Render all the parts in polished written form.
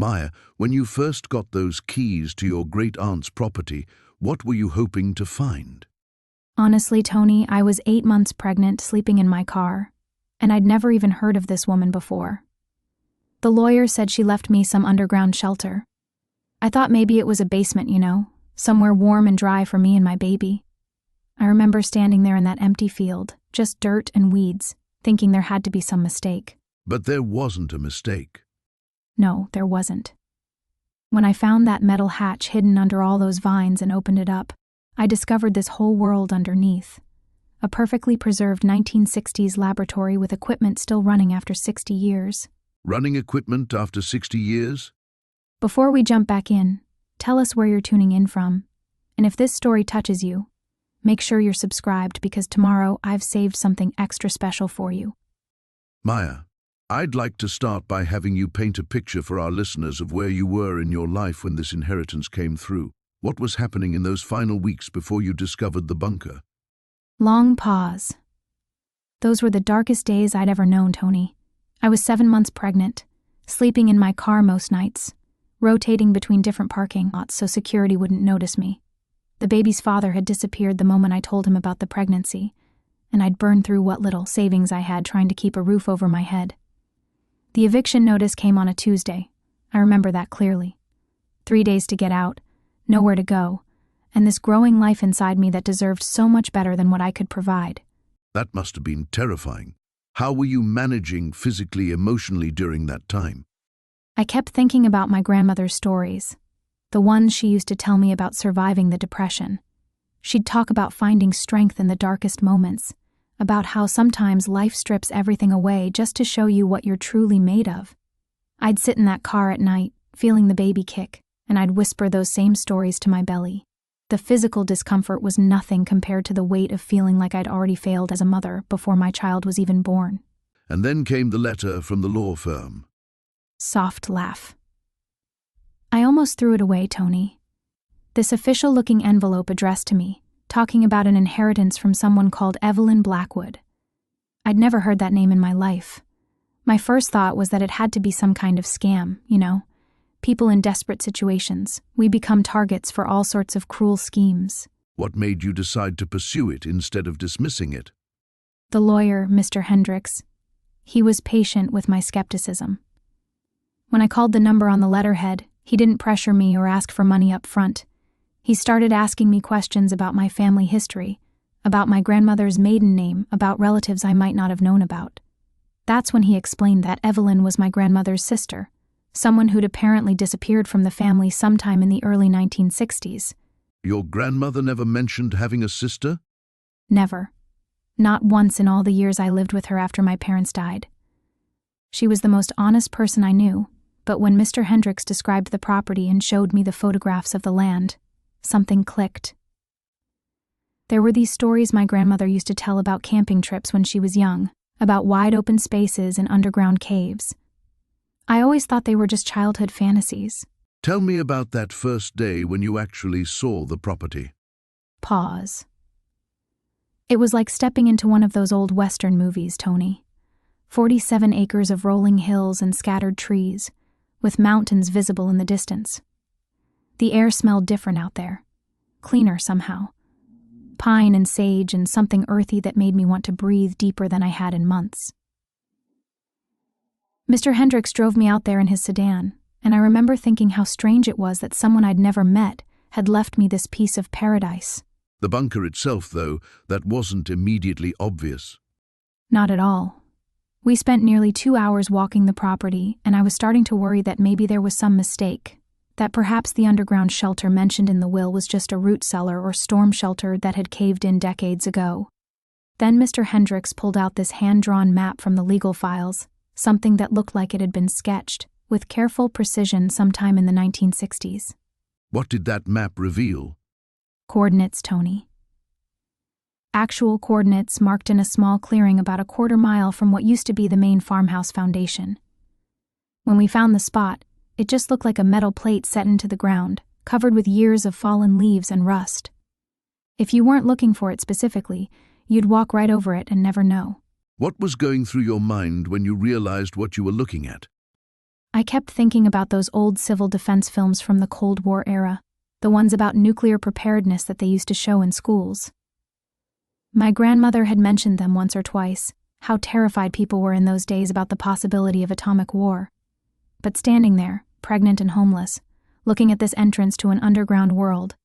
Maya, when you first got those keys to your great-aunt's property, what were you hoping to find? Honestly, Tony, I was 8 months pregnant, sleeping in my car, and I'd never even heard of this woman before. The lawyer said she left me some underground shelter. I thought maybe it was a basement, somewhere warm and dry for me and my baby. I remember standing there in that empty field, just dirt and weeds, thinking there had to be some mistake. But there wasn't a mistake. No, there wasn't. When I found that metal hatch hidden under all those vines and opened it up, I discovered this whole world underneath. A perfectly preserved 1960s laboratory with equipment still running after 60 years. Running equipment after 60 years? Before we jump back in, tell us where you're tuning in from. And if this story touches you, make sure you're subscribed because tomorrow I've saved something extra special for you. Maya, I'd like to start by having you paint a picture for our listeners of where you were in your life when this inheritance came through. What was happening in those final weeks before you discovered the bunker? Long pause. Those were the darkest days I'd ever known, Tony. I was 7 months pregnant, sleeping in my car most nights, rotating between different parking lots so security wouldn't notice me. The baby's father had disappeared the moment I told him about the pregnancy, and I'd burned through what little savings I had trying to keep a roof over my head. The eviction notice came on a Tuesday. I remember that clearly. 3 days to get out, nowhere to go, and this growing life inside me that deserved so much better than what I could provide. That must have been terrifying. How were you managing physically, emotionally during that time? I kept thinking about my grandmother's stories, the ones she used to tell me about surviving the Depression. She'd talk about finding strength in the darkest moments, about how sometimes life strips everything away just to show you what you're truly made of. I'd sit in that car at night, feeling the baby kick, and I'd whisper those same stories to my belly. The physical discomfort was nothing compared to the weight of feeling like I'd already failed as a mother before my child was even born. And then came the letter from the law firm. Soft laugh. I almost threw it away, Tony. This official-looking envelope addressed to me, talking about an inheritance from someone called Evelyn Blackwood. I'd never heard that name in my life. My first thought was that it had to be some kind of scam, People in desperate situations, we become targets for all sorts of cruel schemes. What made you decide to pursue it instead of dismissing it? The lawyer, Mr. Hendricks, he was patient with my skepticism. When I called the number on the letterhead, he didn't pressure me or ask for money up front. He started asking me questions about my family history, about my grandmother's maiden name, about relatives I might not have known about. That's when he explained that Evelyn was my grandmother's sister, someone who'd apparently disappeared from the family sometime in the early 1960s. Your grandmother never mentioned having a sister? Never. Not once in all the years I lived with her after my parents died. She was the most honest person I knew, but when Mr. Hendricks described the property and showed me the photographs of the land, something clicked. There were these stories my grandmother used to tell about camping trips when she was young, about wide open spaces and underground caves. I always thought they were just childhood fantasies. Tell me about that first day when you actually saw the property. Pause. It was like stepping into one of those old Western movies, Tony. 47 acres of rolling hills and scattered trees, with mountains visible in the distance. The air smelled different out there, cleaner somehow. Pine and sage and something earthy that made me want to breathe deeper than I had in months. Mr. Hendricks drove me out there in his sedan, and I remember thinking how strange it was that someone I'd never met had left me this piece of paradise. The bunker itself, though, that wasn't immediately obvious. Not at all. We spent nearly 2 hours walking the property, and I was starting to worry that maybe there was some mistake, that perhaps the underground shelter mentioned in the will was just a root cellar or storm shelter that had caved in decades ago. Then Mr. Hendricks pulled out this hand-drawn map from the legal files, something that looked like it had been sketched, with careful precision sometime in the 1960s. What did that map reveal? Coordinates, Tony. Actual coordinates marked in a small clearing about a quarter mile from what used to be the main farmhouse foundation. When we found the spot, it just looked like a metal plate set into the ground, covered with years of fallen leaves and rust. If you weren't looking for it specifically, you'd walk right over it and never know. What was going through your mind when you realized what you were looking at? I kept thinking about those old civil defense films from the Cold War era, the ones about nuclear preparedness that they used to show in schools. My grandmother had mentioned them once or twice, how terrified people were in those days about the possibility of atomic war. But standing there, pregnant and homeless, looking at this entrance to an underground world,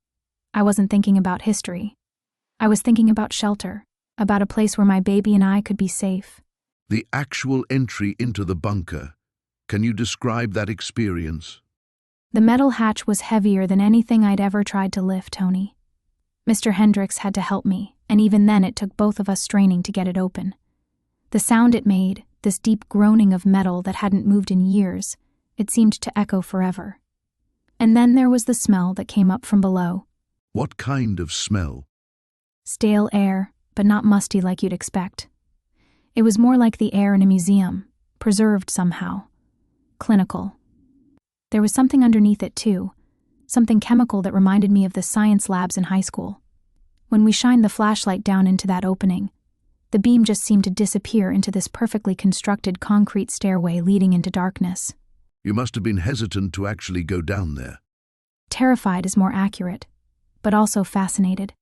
I wasn't thinking about history. I was thinking about shelter, about a place where my baby and I could be safe. The actual entry into the bunker. Can you describe that experience? The metal hatch was heavier than anything I'd ever tried to lift, Tony. Mr. Hendricks had to help me, and even then it took both of us straining to get it open. The sound it made, this deep groaning of metal that hadn't moved in years, it seemed to echo forever. And then there was the smell that came up from below. What kind of smell? Stale air, but not musty like you'd expect. It was more like the air in a museum, preserved somehow. Clinical. There was something underneath it too, something chemical that reminded me of the science labs in high school. When we shined the flashlight down into that opening, the beam just seemed to disappear into this perfectly constructed concrete stairway leading into darkness. You must have been hesitant to actually go down there. Terrified is more accurate, but also fascinated.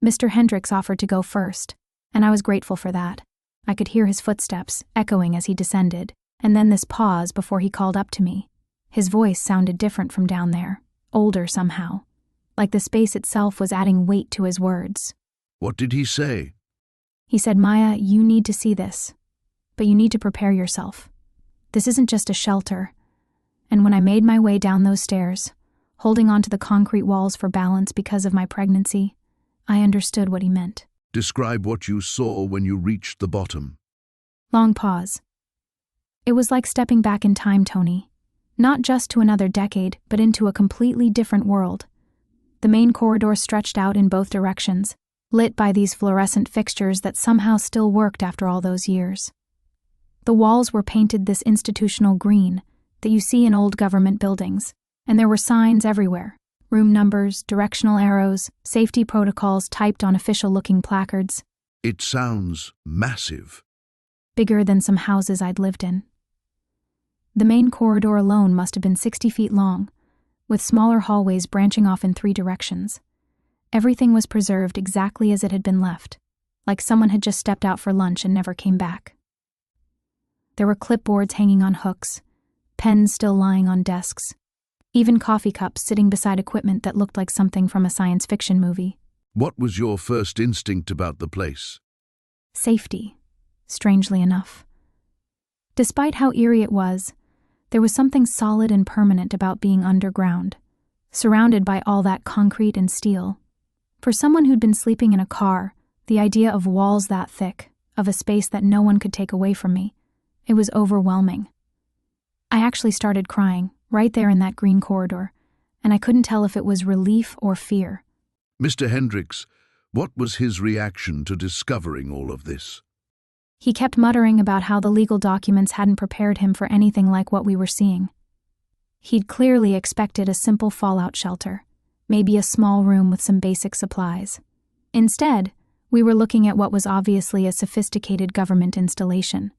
Mr. Hendricks offered to go first, and I was grateful for that. I could hear his footsteps echoing as he descended, and then this pause before he called up to me. His voice sounded different from down there, older somehow, like the space itself was adding weight to his words. What did he say? He said, "Maya, you need to see this, but you need to prepare yourself. This isn't just a shelter." And when I made my way down those stairs, holding onto the concrete walls for balance because of my pregnancy, I understood what he meant. Describe what you saw when you reached the bottom. Long pause. It was like stepping back in time, Tony. Not just to another decade, but into a completely different world. The main corridor stretched out in both directions, lit by these fluorescent fixtures that somehow still worked after all those years. The walls were painted this institutional green that you see in old government buildings, and there were signs everywhere. Room numbers, directional arrows, safety protocols typed on official-looking placards. It sounds massive. Bigger than some houses I'd lived in. The main corridor alone must have been 60 feet long, with smaller hallways branching off in 3 directions. Everything was preserved exactly as it had been left, like someone had just stepped out for lunch and never came back. There were clipboards hanging on hooks, pens still lying on desks, even coffee cups sitting beside equipment that looked like something from a science fiction movie. What was your first instinct about the place? Safety, strangely enough. Despite how eerie it was, there was something solid and permanent about being underground, surrounded by all that concrete and steel. For someone who'd been sleeping in a car, the idea of walls that thick, of a space that no one could take away from me, it was overwhelming. I actually started crying, right there in that green corridor, and I couldn't tell if it was relief or fear. Mr. Hendricks, what was his reaction to discovering all of this? He kept muttering about how the legal documents hadn't prepared him for anything like what we were seeing. He'd clearly expected a simple fallout shelter, maybe a small room with some basic supplies. Instead, we were looking at what was obviously a sophisticated government installation.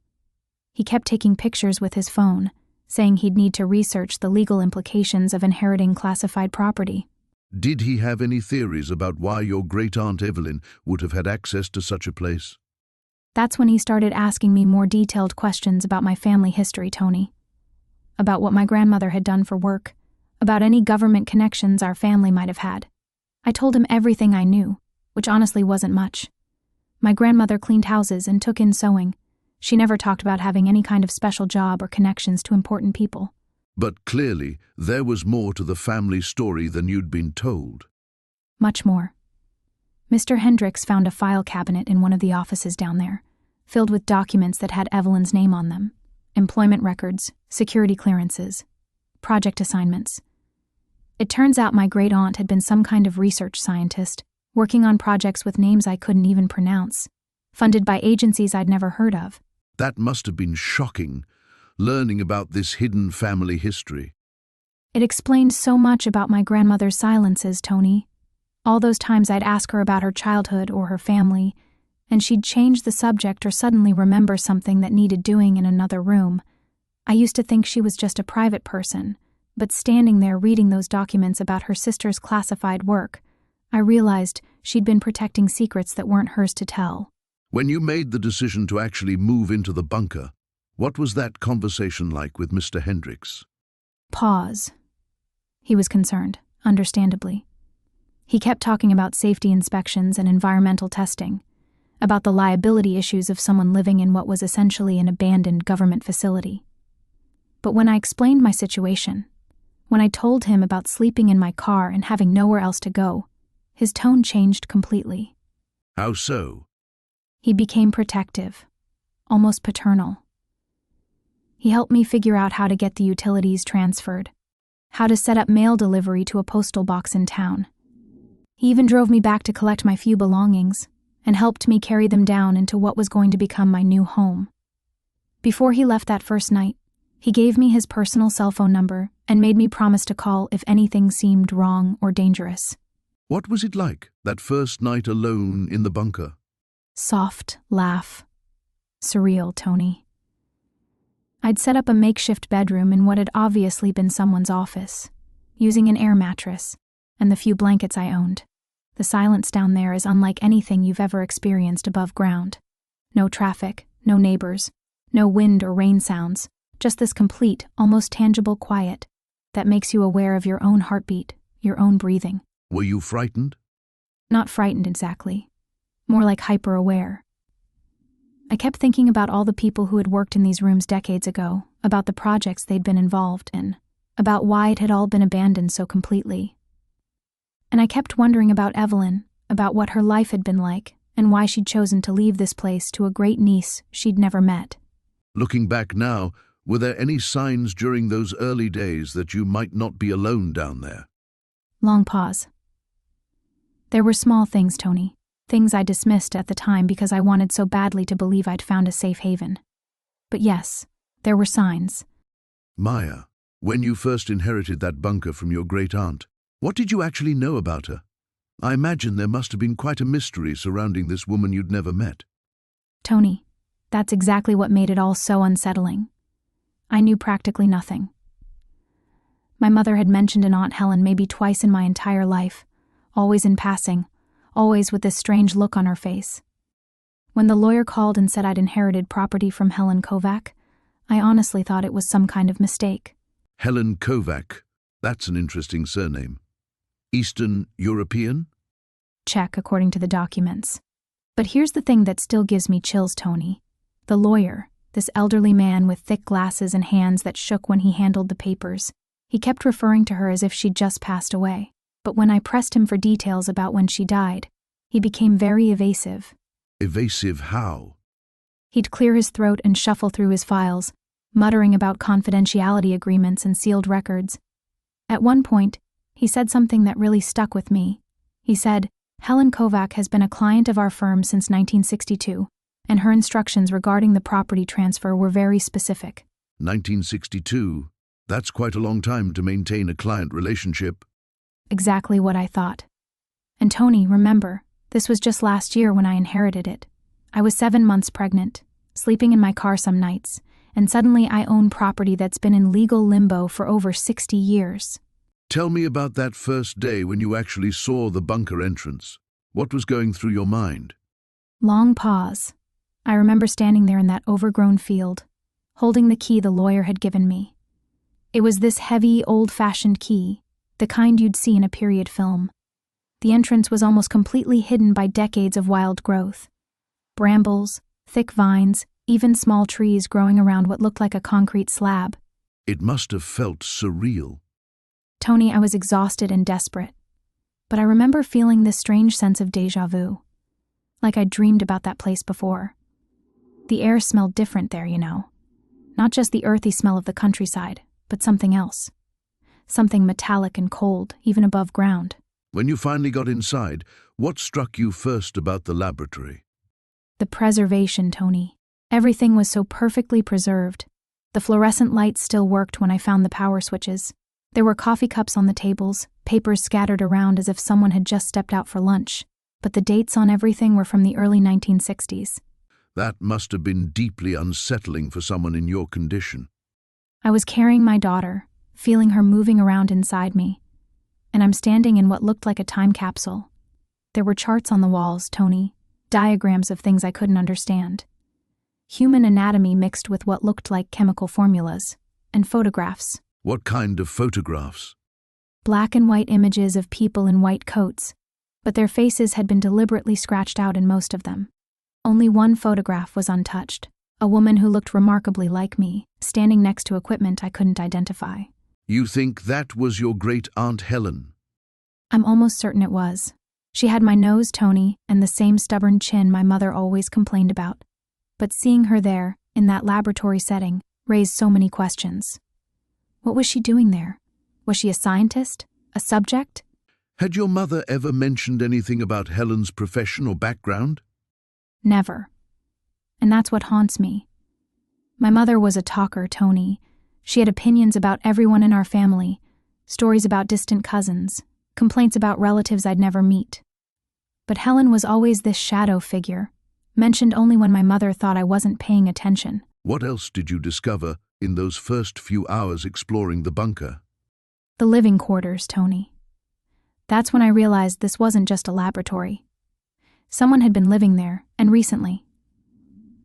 He kept taking pictures with his phone, saying he'd need to research the legal implications of inheriting classified property. Did he have any theories about why your great-aunt Evelyn would have had access to such a place? That's when he started asking me more detailed questions about my family history, Tony. About what my grandmother had done for work, about any government connections our family might have had. I told him everything I knew, which honestly wasn't much. My grandmother cleaned houses and took in sewing. She never talked about having any kind of special job or connections to important people. But clearly, there was more to the family story than you'd been told. Much more. Mr. Hendricks found a file cabinet in one of the offices down there, filled with documents that had Evelyn's name on them. Employment records, security clearances, project assignments. It turns out my great-aunt had been some kind of research scientist, working on projects with names I couldn't even pronounce, funded by agencies I'd never heard of. That must have been shocking, learning about this hidden family history. It explained so much about my grandmother's silences, Tony. All those times I'd ask her about her childhood or her family, and she'd change the subject or suddenly remember something that needed doing in another room. I used to think she was just a private person, but standing there reading those documents about her sister's classified work, I realized she'd been protecting secrets that weren't hers to tell. When you made the decision to actually move into the bunker, what was that conversation like with Mr. Hendricks? Pause. He was concerned, understandably. He kept talking about safety inspections and environmental testing, about the liability issues of someone living in what was essentially an abandoned government facility. But when I explained my situation, when I told him about sleeping in my car and having nowhere else to go, his tone changed completely. How so? He became protective, almost paternal. He helped me figure out how to get the utilities transferred, how to set up mail delivery to a postal box in town. He even drove me back to collect my few belongings and helped me carry them down into what was going to become my new home. Before he left that first night, he gave me his personal cell phone number and made me promise to call if anything seemed wrong or dangerous. What was it like, that first night alone in the bunker? Soft laugh. Surreal, Tony. I'd set up a makeshift bedroom in what had obviously been someone's office, using an air mattress and the few blankets I owned. The silence down there is unlike anything you've ever experienced above ground. No traffic, no neighbors, no wind or rain sounds, just this complete, almost tangible quiet that makes you aware of your own heartbeat, your own breathing. Were you frightened? Not frightened exactly, more like hyper-aware. I kept thinking about all the people who had worked in these rooms decades ago, about the projects they'd been involved in, about why it had all been abandoned so completely. And I kept wondering about Evelyn, about what her life had been like, and why she'd chosen to leave this place to a great niece she'd never met. Looking back now, were there any signs during those early days that you might not be alone down there? Long pause. There were small things, Tony. Things I dismissed at the time because I wanted so badly to believe I'd found a safe haven. But yes, there were signs. Maya, when you first inherited that bunker from your great-aunt, what did you actually know about her? I imagine there must have been quite a mystery surrounding this woman you'd never met. Tony, that's exactly what made it all so unsettling. I knew practically nothing. My mother had mentioned an Aunt Helen maybe twice in my entire life, always in passing, always with this strange look on her face. When the lawyer called and said I'd inherited property from Helen Kovac, I honestly thought it was some kind of mistake. Helen Kovac, that's an interesting surname. Eastern European? Check, according to the documents. But here's the thing that still gives me chills, Tony. The lawyer, this elderly man with thick glasses and hands that shook when he handled the papers, he kept referring to her as if she'd just passed away. But when I pressed him for details about when she died, he became very evasive. Evasive how? He'd clear his throat and shuffle through his files, muttering about confidentiality agreements and sealed records. At one point, he said something that really stuck with me. He said, "Helen Kovac has been a client of our firm since 1962, and her instructions regarding the property transfer were very specific." 1962? That's quite a long time to maintain a client relationship. Exactly what I thought. And Tony, remember, this was just last year when I inherited it. I was 7 months pregnant, sleeping in my car some nights, and suddenly I own property that's been in legal limbo for over 60 years. Tell me about that first day when you actually saw the bunker entrance. What was going through your mind? Long pause. I remember standing there in that overgrown field, holding the key the lawyer had given me. It was this heavy, old-fashioned key, the kind you'd see in a period film. The entrance was almost completely hidden by decades of wild growth. Brambles, thick vines, even small trees growing around what looked like a concrete slab. It must have felt surreal. Tony, I was exhausted and desperate. But I remember feeling this strange sense of déjà vu. Like I'd dreamed about that place before. The air smelled different there, you know. Not just the earthy smell of the countryside, but something else. Something metallic and cold, even above ground. When you finally got inside, what struck you first about the laboratory? The preservation, Tony. Everything was so perfectly preserved. The fluorescent lights still worked when I found the power switches. There were coffee cups on the tables, papers scattered around as if someone had just stepped out for lunch, but the dates on everything were from the early 1960s. That must have been deeply unsettling for someone in your condition. I was carrying my daughter, feeling her moving around inside me, and I'm standing in what looked like a time capsule. There were charts on the walls, Tony, diagrams of things I couldn't understand. Human anatomy mixed with what looked like chemical formulas, and photographs. What kind of photographs? Black and white images of people in white coats, but their faces had been deliberately scratched out in most of them. Only one photograph was untouched, a woman who looked remarkably like me, standing next to equipment I couldn't identify. You think that was your great-aunt Helen? I'm almost certain it was. She had my nose, Tony, and the same stubborn chin my mother always complained about. But seeing her there, in that laboratory setting, raised so many questions. What was she doing there? Was she a scientist? A subject? Had your mother ever mentioned anything about Helen's profession or background? Never. And that's what haunts me. My mother was a talker, Tony. She had opinions about everyone in our family, stories about distant cousins, complaints about relatives I'd never meet. But Helen was always this shadow figure, mentioned only when my mother thought I wasn't paying attention. What else did you discover in those first few hours exploring the bunker? The living quarters, Tony. That's when I realized this wasn't just a laboratory. Someone had been living there, and recently.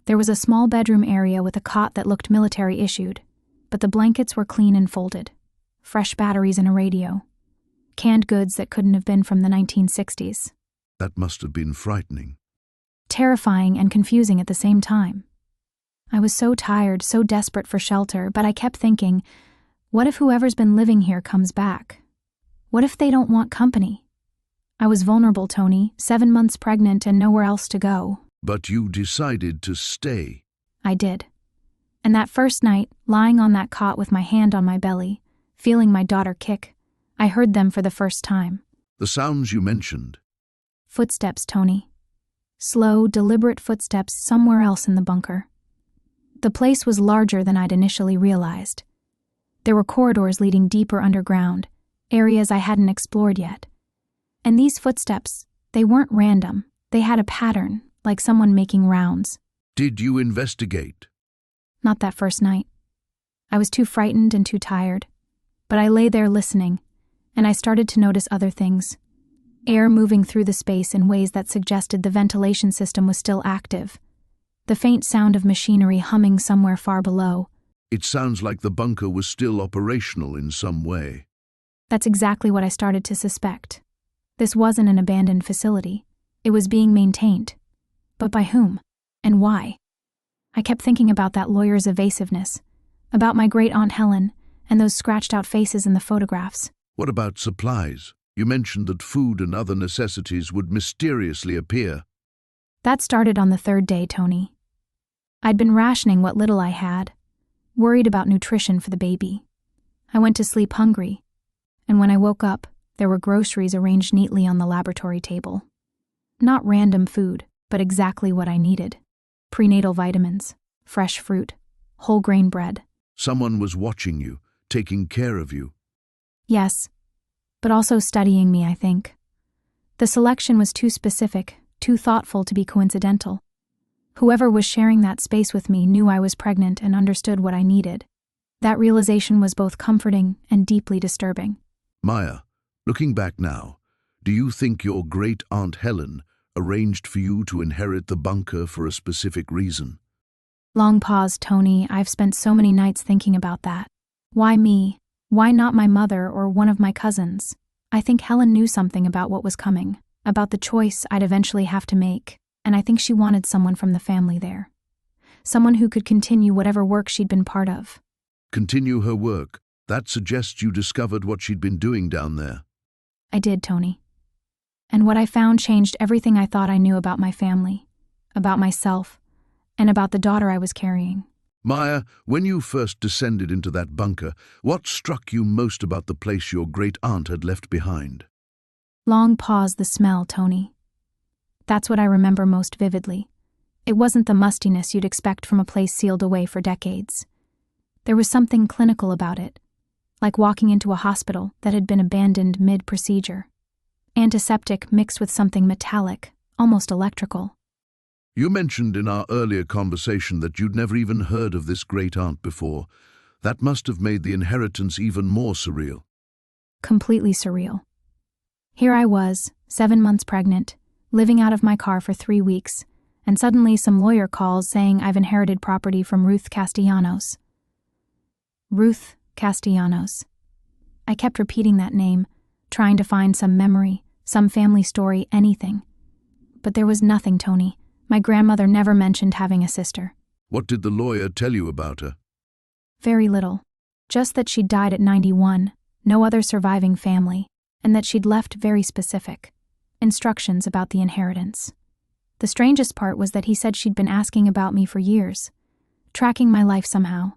There was a small bedroom area with a cot that looked military-issued, but the blankets were clean and folded. Fresh batteries and a radio. Canned goods that couldn't have been from the 1960s. That must have been frightening. Terrifying and confusing at the same time. I was so tired, so desperate for shelter, but I kept thinking, what if whoever's been living here comes back? What if they don't want company? I was vulnerable, Tony, 7 months pregnant and nowhere else to go. But you decided to stay. I did. And that first night, lying on that cot with my hand on my belly, feeling my daughter kick, I heard them for the first time. The sounds you mentioned. Footsteps, Tony. Slow, deliberate footsteps somewhere else in the bunker. The place was larger than I'd initially realized. There were corridors leading deeper underground, areas I hadn't explored yet. And these footsteps, they weren't random. They had a pattern, like someone making rounds. Did you investigate? Not that first night. I was too frightened and too tired. But I lay there listening, and I started to notice other things. Air moving through the space in ways that suggested the ventilation system was still active. The faint sound of machinery humming somewhere far below. It sounds like the bunker was still operational in some way. That's exactly what I started to suspect. This wasn't an abandoned facility. It was being maintained. But by whom? And why? I kept thinking about that lawyer's evasiveness, about my great-aunt Helen, and those scratched-out faces in the photographs. What about supplies? You mentioned that food and other necessities would mysteriously appear. That started on the third day, Tony. I'd been rationing what little I had, worried about nutrition for the baby. I went to sleep hungry, and when I woke up, there were groceries arranged neatly on the laboratory table. Not random food, but exactly what I needed. Prenatal vitamins, fresh fruit, whole grain bread. Someone was watching you, taking care of you. Yes, but also studying me, I think. The selection was too specific, too thoughtful to be coincidental. Whoever was sharing that space with me knew I was pregnant and understood what I needed. That realization was both comforting and deeply disturbing. Maya, looking back now, do you think your great-aunt Helen arranged for you to inherit the bunker for a specific reason? Long pause, Tony. I've spent so many nights thinking about that. Why me? Why not my mother or one of my cousins? I think Helen knew something about what was coming, about the choice I'd eventually have to make, and I think she wanted someone from the family there. Someone who could continue whatever work she'd been part of. Continue her work. That suggests you discovered what she'd been doing down there. I did, Tony. And what I found changed everything I thought I knew about my family, about myself, and about the daughter I was carrying. Maya, when you first descended into that bunker, what struck you most about the place your great-aunt had left behind? Long pause, the smell, Tony. That's what I remember most vividly. It wasn't the mustiness you'd expect from a place sealed away for decades. There was something clinical about it, like walking into a hospital that had been abandoned mid-procedure. Antiseptic mixed with something metallic, almost electrical. You mentioned in our earlier conversation that you'd never even heard of this great-aunt before. That must have made the inheritance even more surreal. Completely surreal. Here I was, 7 months pregnant, living out of my car for 3 weeks, and suddenly some lawyer calls saying I've inherited property from Ruth Castellanos. Ruth Castellanos. I kept repeating that name, trying to find some memory, some family story, anything. But there was nothing, Tony. My grandmother never mentioned having a sister. What did the lawyer tell you about her? Very little. Just that she'd died at 91, no other surviving family, and that she'd left very specific instructions about the inheritance. The strangest part was that he said she'd been asking about me for years, tracking my life somehow.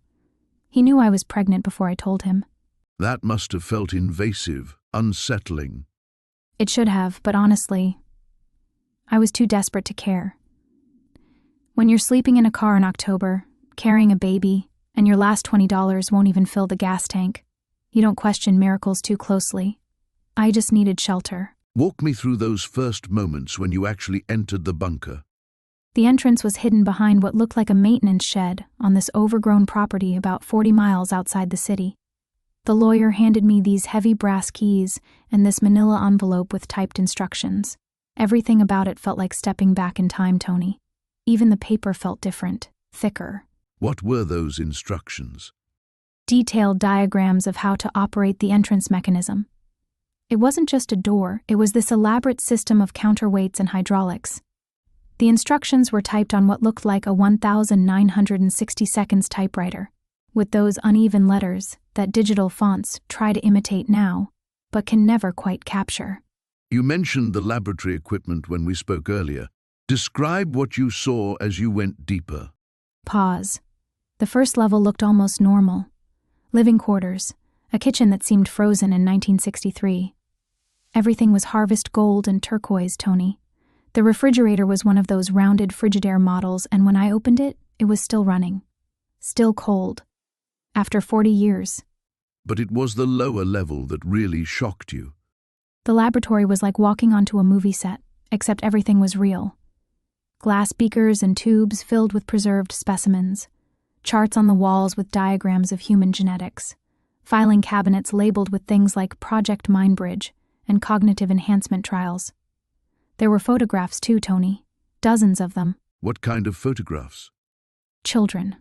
He knew I was pregnant before I told him. That must have felt invasive, unsettling. It should have, but honestly, I was too desperate to care. When you're sleeping in a car in October, carrying a baby, and your last $20 won't even fill the gas tank, you don't question miracles too closely. I just needed shelter. Walk me through those first moments when you actually entered the bunker. The entrance was hidden behind what looked like a maintenance shed on this overgrown property about 40 miles outside the city. The lawyer handed me these heavy brass keys and this manila envelope with typed instructions. Everything about it felt like stepping back in time, Tony. Even the paper felt different, thicker. What were those instructions? Detailed diagrams of how to operate the entrance mechanism. It wasn't just a door, it was this elaborate system of counterweights and hydraulics. The instructions were typed on what looked like a 1960 seconds typewriter, with those uneven letters that digital fonts try to imitate now, but can never quite capture. You mentioned the laboratory equipment when we spoke earlier. Describe what you saw as you went deeper. Pause. The first level looked almost normal. Living quarters, a kitchen that seemed frozen in 1963. Everything was harvest gold and turquoise, Tony. The refrigerator was one of those rounded Frigidaire models, and when I opened it, it was still running. Still cold. After 40 years. But it was the lower level that really shocked you. The laboratory was like walking onto a movie set, except everything was real. Glass beakers and tubes filled with preserved specimens. Charts on the walls with diagrams of human genetics. Filing cabinets labeled with things like Project Mindbridge and cognitive enhancement trials. There were photographs too, Tony. Dozens of them. What kind of photographs? Children.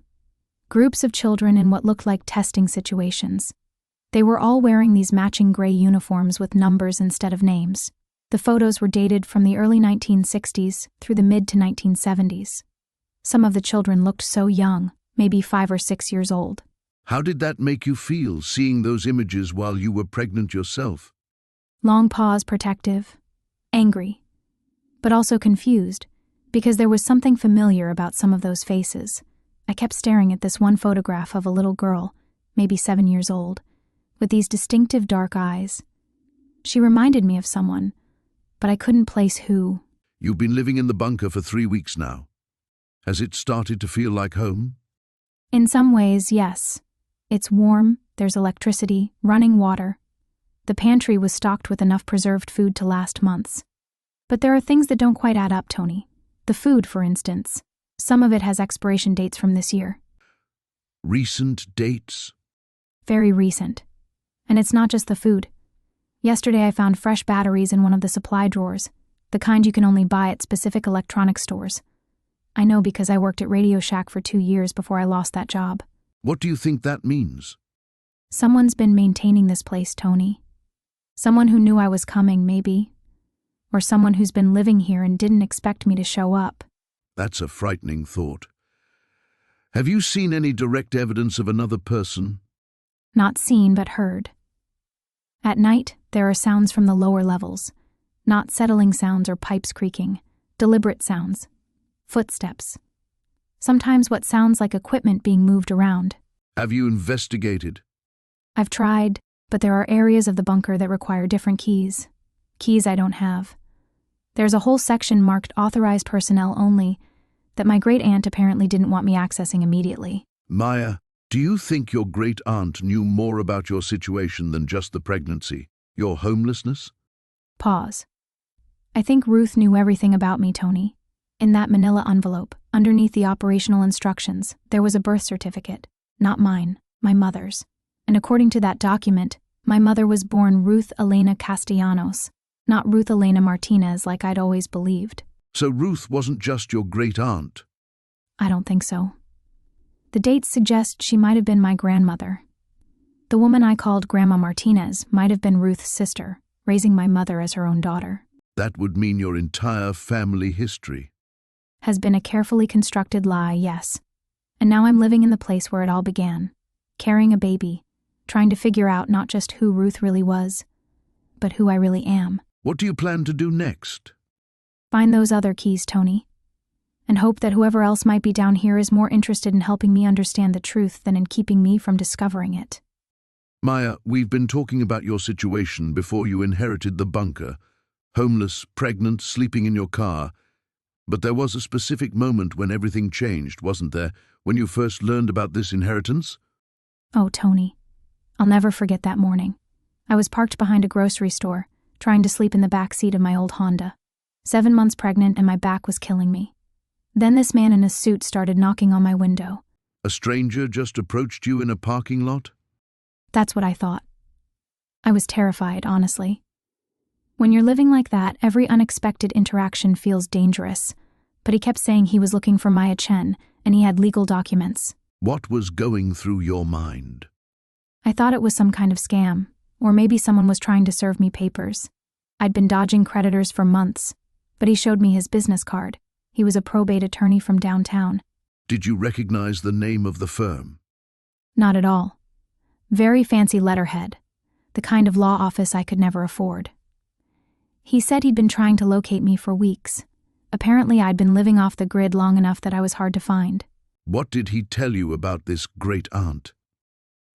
Groups of children in what looked like testing situations. They were all wearing these matching gray uniforms with numbers instead of names. The photos were dated from the early 1960s through the mid to 1970s. Some of the children looked so young, maybe 5 or 6 years old. How did that make you feel, seeing those images while you were pregnant yourself? Long pause, protective, angry, but also confused, because there was something familiar about some of those faces. I kept staring at this one photograph of a little girl, maybe 7 years old, with these distinctive dark eyes. She reminded me of someone, but I couldn't place who. You've been living in the bunker for 3 weeks now. Has it started to feel like home? In some ways, yes. It's warm, there's electricity, running water. The pantry was stocked with enough preserved food to last months. But there are things that don't quite add up, Tony. The food, for instance. Some of it has expiration dates from this year. Recent dates? Very recent. And it's not just the food. Yesterday I found fresh batteries in one of the supply drawers, the kind you can only buy at specific electronics stores. I know because I worked at Radio Shack for 2 years before I lost that job. What do you think that means? Someone's been maintaining this place, Tony. Someone who knew I was coming, maybe. Or someone who's been living here and didn't expect me to show up. That's a frightening thought. Have you seen any direct evidence of another person? Not seen, but heard. At night, there are sounds from the lower levels. Not settling sounds or pipes creaking. Deliberate sounds. Footsteps. Sometimes what sounds like equipment being moved around. Have you investigated? I've tried, but there are areas of the bunker that require different keys. Keys I don't have. There's a whole section marked authorized personnel only that my great-aunt apparently didn't want me accessing immediately. Maya, do you think your great-aunt knew more about your situation than just the pregnancy, your homelessness? Pause. I think Ruth knew everything about me, Tony. In that manila envelope, underneath the operational instructions, there was a birth certificate, not mine. My mother's. And according to that document, my mother was born Ruth Elena Castellanos, not Ruth Elena Martinez like I'd always believed. So Ruth wasn't just your great-aunt. I don't think so. The dates suggest she might have been my grandmother. The woman I called Grandma Martinez might have been Ruth's sister, raising my mother as her own daughter. That would mean your entire family history. Has been a carefully constructed lie, yes. And now I'm living in the place where it all began, carrying a baby, trying to figure out not just who Ruth really was, but who I really am. What do you plan to do next? Find those other keys, Tony, and hope that whoever else might be down here is more interested in helping me understand the truth than in keeping me from discovering it. Maya, we've been talking about your situation before you inherited the bunker. Homeless, pregnant, sleeping in your car. But there was a specific moment when everything changed, wasn't there, when you first learned about this inheritance? Oh, Tony. I'll never forget that morning. I was parked behind a grocery store, trying to sleep in the back seat of my old Honda. 7 months pregnant and my back was killing me. Then this man in a suit started knocking on my window. A stranger just approached you in a parking lot? That's what I thought. I was terrified, honestly. When you're living like that, every unexpected interaction feels dangerous. But he kept saying he was looking for Maya Chen, and he had legal documents. What was going through your mind? I thought it was some kind of scam, or maybe someone was trying to serve me papers. I'd been dodging creditors for months, but he showed me his business card. He was a probate attorney from downtown. Did you recognize the name of the firm? Not at all. Very fancy letterhead, the kind of law office I could never afford. He said he'd been trying to locate me for weeks. Apparently I'd been living off the grid long enough that I was hard to find. What did he tell you about this great-aunt?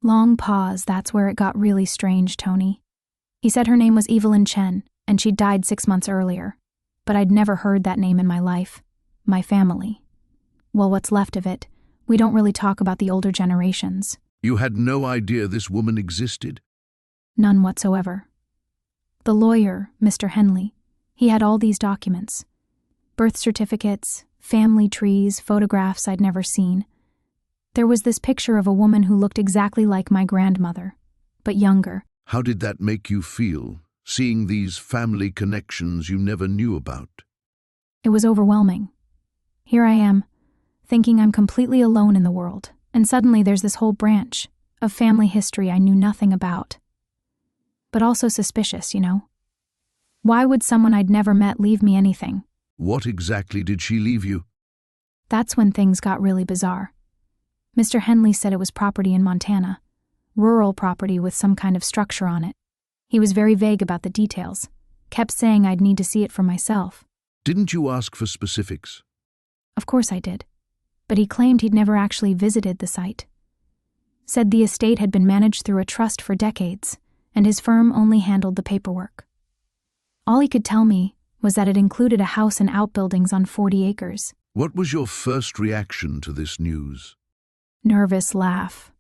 Long pause, that's where it got really strange, Tony. He said her name was Evelyn Chen, and she'd died 6 months earlier. But I'd never heard that name in my life. My family. Well, what's left of it. We don't really talk about the older generations. You had no idea this woman existed? None whatsoever. The lawyer, Mr. Henley, he had all these documents. Birth certificates, family trees, photographs I'd never seen. There was this picture of a woman who looked exactly like my grandmother, but younger. How did that make you feel, seeing these family connections you never knew about? It was overwhelming. Here I am, thinking I'm completely alone in the world, and suddenly there's this whole branch of family history I knew nothing about. But also suspicious, you know? Why would someone I'd never met leave me anything? What exactly did she leave you? That's when things got really bizarre. Mr. Henley said it was property in Montana, rural property with some kind of structure on it. He was very vague about the details, kept saying I'd need to see it for myself. Didn't you ask for specifics? Of course I did, but he claimed he'd never actually visited the site. Said the estate had been managed through a trust for decades, and his firm only handled the paperwork. All he could tell me was that it included a house and outbuildings on 40 acres. What was your first reaction to this news? Nervous laugh.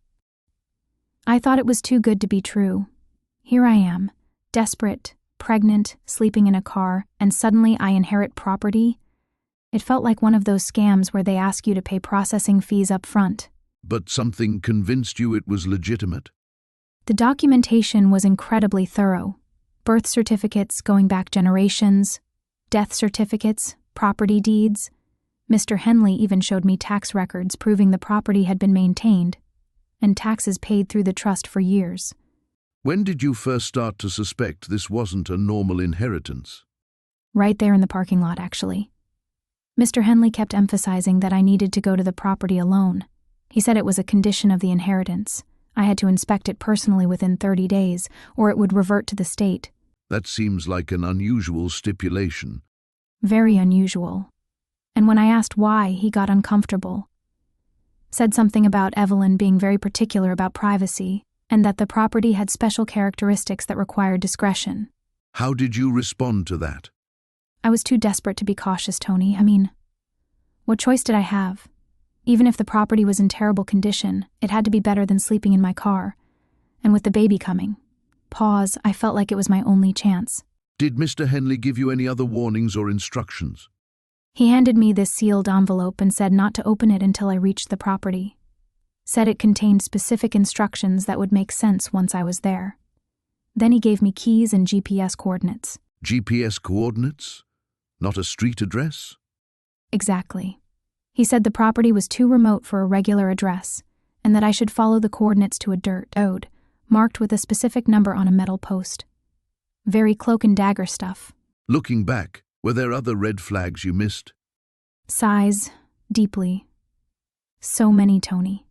I thought it was too good to be true. Here I am, desperate, pregnant, sleeping in a car, and suddenly I inherit property. It felt like one of those scams where they ask you to pay processing fees up front. But something convinced you it was legitimate? The documentation was incredibly thorough. Birth certificates going back generations, death certificates, property deeds. Mr. Henley even showed me tax records proving the property had been maintained, and taxes paid through the trust for years. When did you first start to suspect this wasn't a normal inheritance? Right there in the parking lot, actually. Mr. Henley kept emphasizing that I needed to go to the property alone. He said it was a condition of the inheritance. I had to inspect it personally within 30 days, or it would revert to the state. That seems like an unusual stipulation. Very unusual. And when I asked why, he got uncomfortable. Said something about Evelyn being very particular about privacy, and that the property had special characteristics that required discretion. How did you respond to that? I was too desperate to be cautious, Tony. I mean, what choice did I have? Even if the property was in terrible condition, it had to be better than sleeping in my car. And with the baby coming. Pause, I felt like it was my only chance. Did Mr. Henley give you any other warnings or instructions? He handed me this sealed envelope and said not to open it until I reached the property. Said it contained specific instructions that would make sense once I was there. Then he gave me keys and GPS coordinates. GPS coordinates? Not a street address? Exactly. He said the property was too remote for a regular address, and that I should follow the coordinates to a dirt road, marked with a specific number on a metal post. Very cloak and dagger stuff. Looking back, were there other red flags you missed? Sighs, deeply. So many, Tony.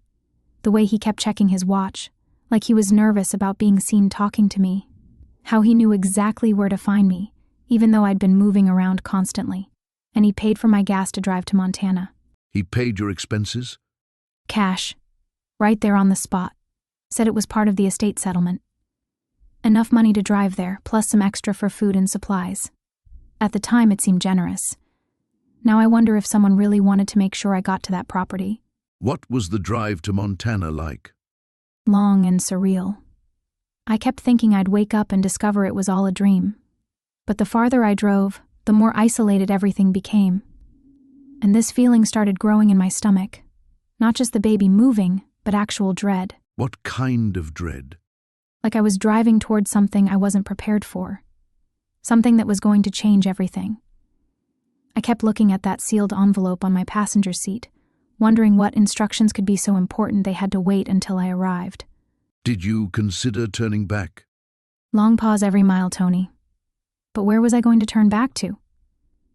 The way he kept checking his watch, like he was nervous about being seen talking to me. How he knew exactly where to find me, even though I'd been moving around constantly. And he paid for my gas to drive to Montana. He paid your expenses? Cash. Right there on the spot. Said it was part of the estate settlement. Enough money to drive there, plus some extra for food and supplies. At the time, it seemed generous. Now I wonder if someone really wanted to make sure I got to that property. What was the drive to Montana like? Long and surreal. I kept thinking I'd wake up and discover it was all a dream. But the farther I drove, the more isolated everything became. And this feeling started growing in my stomach. Not just the baby moving, but actual dread. What kind of dread? Like I was driving towards something I wasn't prepared for. Something that was going to change everything. I kept looking at that sealed envelope on my passenger seat, wondering what instructions could be so important they had to wait until I arrived. Did you consider turning back? Long pause every mile, Tony. But where was I going to turn back to?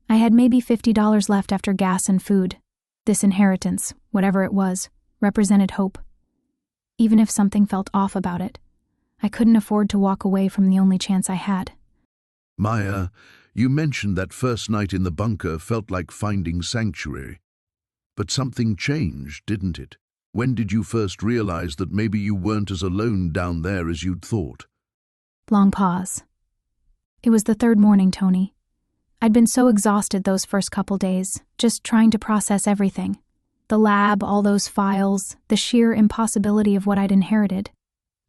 I had maybe $50 left after gas and food. This inheritance, whatever it was, represented hope. Even if something felt off about it, I couldn't afford to walk away from the only chance I had. Maya, you mentioned that first night in the bunker felt like finding sanctuary. But something changed, didn't it? When did you first realize that maybe you weren't as alone down there as you'd thought? Long pause. It was the third morning, Tony. I'd been so exhausted those first couple days, just trying to process everything. The lab, all those files, the sheer impossibility of what I'd inherited.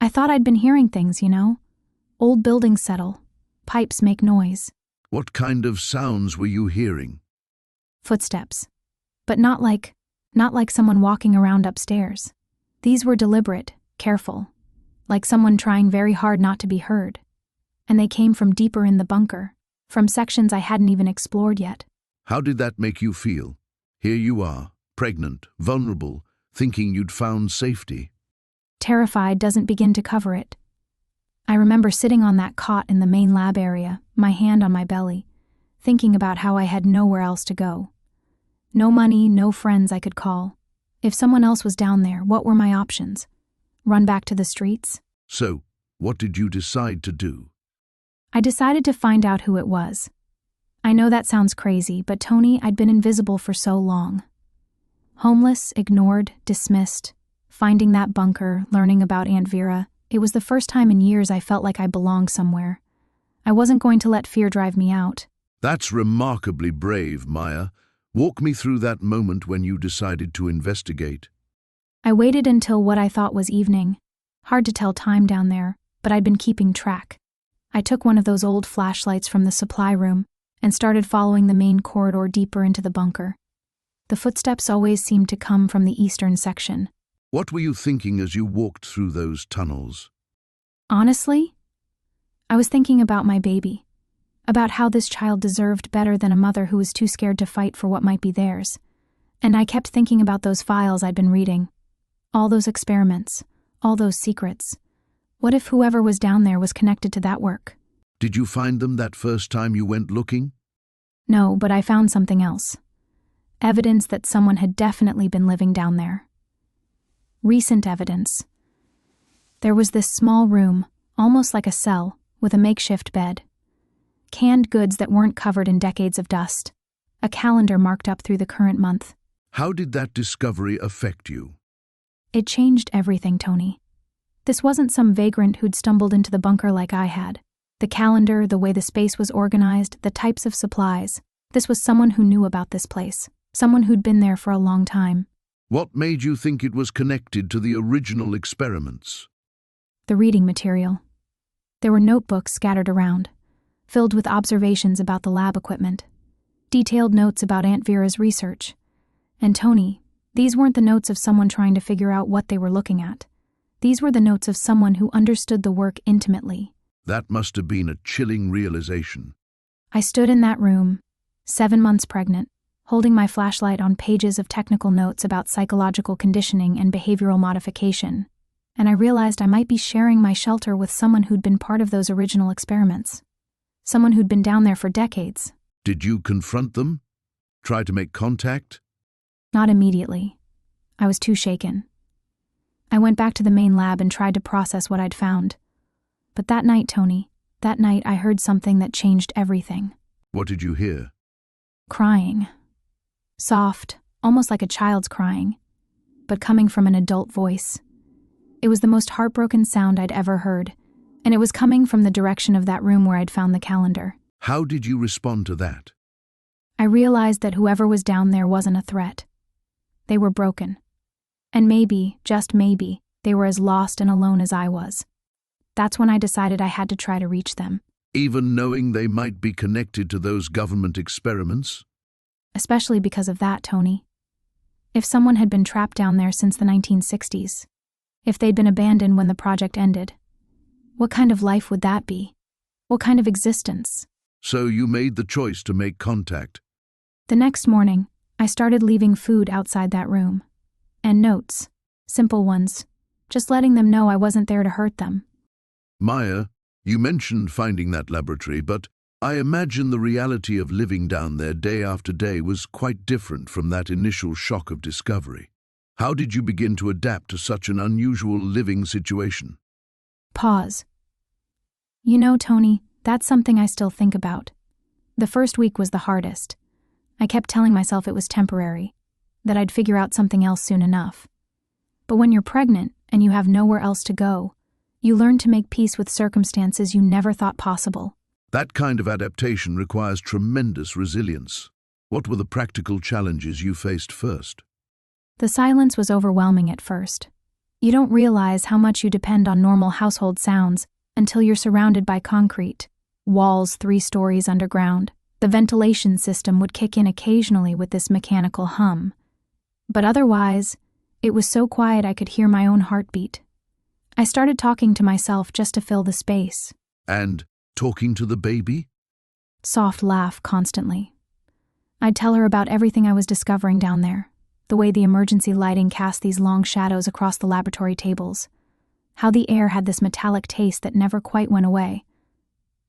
I thought I'd been hearing things, you know? Old buildings settle. Pipes make noise. What kind of sounds were you hearing? Footsteps. But not like someone walking around upstairs. These were deliberate, careful, like someone trying very hard not to be heard. And they came from deeper in the bunker, from sections I hadn't even explored yet. How did that make you feel? Here you are, pregnant, vulnerable, thinking you'd found safety. Terrified doesn't begin to cover it. I remember sitting on that cot in the main lab area, my hand on my belly, thinking about how I had nowhere else to go. No money, no friends I could call. If someone else was down there, what were my options? Run back to the streets? So, what did you decide to do? I decided to find out who it was. I know that sounds crazy, but Tony, I'd been invisible for so long. Homeless, ignored, dismissed. Finding that bunker, learning about Aunt Vera, it was the first time in years I felt like I belonged somewhere. I wasn't going to let fear drive me out. That's remarkably brave, Maya. Walk me through that moment when you decided to investigate. I waited until what I thought was evening. Hard to tell time down there, but I'd been keeping track. I took one of those old flashlights from the supply room and started following the main corridor deeper into the bunker. The footsteps always seemed to come from the eastern section. What were you thinking as you walked through those tunnels? Honestly, I was thinking about my baby, about how this child deserved better than a mother who was too scared to fight for what might be theirs. And I kept thinking about those files I'd been reading. All those experiments, all those secrets. What if whoever was down there was connected to that work? Did you find them that first time you went looking? No, but I found something else. Evidence that someone had definitely been living down there. Recent evidence. There was this small room, almost like a cell, with a makeshift bed. Canned goods that weren't covered in decades of dust. A calendar marked up through the current month. How did that discovery affect you? It changed everything, Tony. This wasn't some vagrant who'd stumbled into the bunker like I had. The calendar, the way the space was organized, the types of supplies. This was someone who knew about this place. Someone who'd been there for a long time. What made you think it was connected to the original experiments? The reading material. There were notebooks scattered around, filled with observations about the lab equipment. Detailed notes about Aunt Vera's research. And Tony, These weren't the notes of someone trying to figure out what they were looking at. These were the notes of someone who understood the work intimately. That must have been a chilling realization. I stood in that room, 7 months pregnant, holding my flashlight on pages of technical notes about psychological conditioning and behavioral modification, and I realized I might be sharing my shelter with someone who'd been part of those original experiments. Someone who'd been down there for decades. Did you confront them? Try to make contact? Not immediately. I was too shaken. I went back to the main lab and tried to process what I'd found. But that night, Tony, that night I heard something that changed everything. What did you hear? Crying. Soft, almost like a child's crying, but coming from an adult voice. It was the most heartbroken sound I'd ever heard, and it was coming from the direction of that room where I'd found the calendar. How did you respond to that? I realized that whoever was down there wasn't a threat. They were broken. And maybe, just maybe, they were as lost and alone as I was. That's when I decided I had to try to reach them. Even knowing they might be connected to those government experiments? Especially because of that, Tony. If someone had been trapped down there since the 1960s, if they'd been abandoned when the project ended, what kind of life would that be? What kind of existence? So you made the choice to make contact. The next morning, I started leaving food outside that room. And notes. Simple ones. Just letting them know I wasn't there to hurt them. Maya, you mentioned finding that laboratory, but I imagine the reality of living down there day after day was quite different from that initial shock of discovery. How did you begin to adapt to such an unusual living situation? Pause. You know, Tony, that's something I still think about. The first week was the hardest. I kept telling myself it was temporary, that I'd figure out something else soon enough. But when you're pregnant and you have nowhere else to go, you learn to make peace with circumstances you never thought possible. That kind of adaptation requires tremendous resilience. What were the practical challenges you faced first? The silence was overwhelming at first. You don't realize how much you depend on normal household sounds until you're surrounded by concrete, walls 3 stories underground. The ventilation system would kick in occasionally with this mechanical hum. But otherwise, it was so quiet I could hear my own heartbeat. I started talking to myself just to fill the space. And talking to the baby? Soft laugh constantly. I'd tell her about everything I was discovering down there, the way the emergency lighting cast these long shadows across the laboratory tables, how the air had this metallic taste that never quite went away.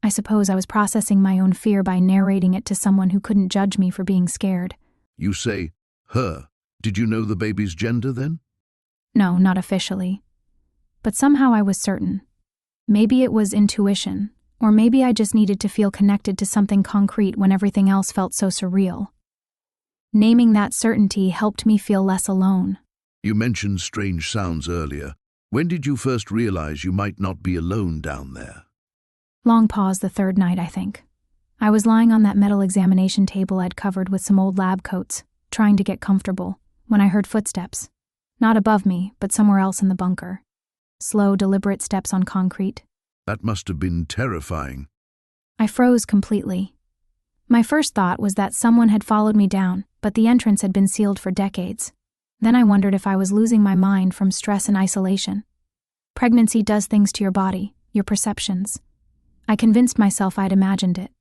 I suppose I was processing my own fear by narrating it to someone who couldn't judge me for being scared. You say, her. Did you know the baby's gender then? No, not officially. But somehow I was certain. Maybe it was intuition, or maybe I just needed to feel connected to something concrete when everything else felt so surreal. Naming that certainty helped me feel less alone. You mentioned strange sounds earlier. When did you first realize you might not be alone down there? Long pause the 3rd night, I think. I was lying on that metal examination table I'd covered with some old lab coats, trying to get comfortable, when I heard footsteps. Not above me, but somewhere else in the bunker. Slow, deliberate steps on concrete. That must have been terrifying. I froze completely. My first thought was that someone had followed me down, but the entrance had been sealed for decades. Then I wondered if I was losing my mind from stress and isolation. Pregnancy does things to your body, your perceptions. I convinced myself I'd imagined it.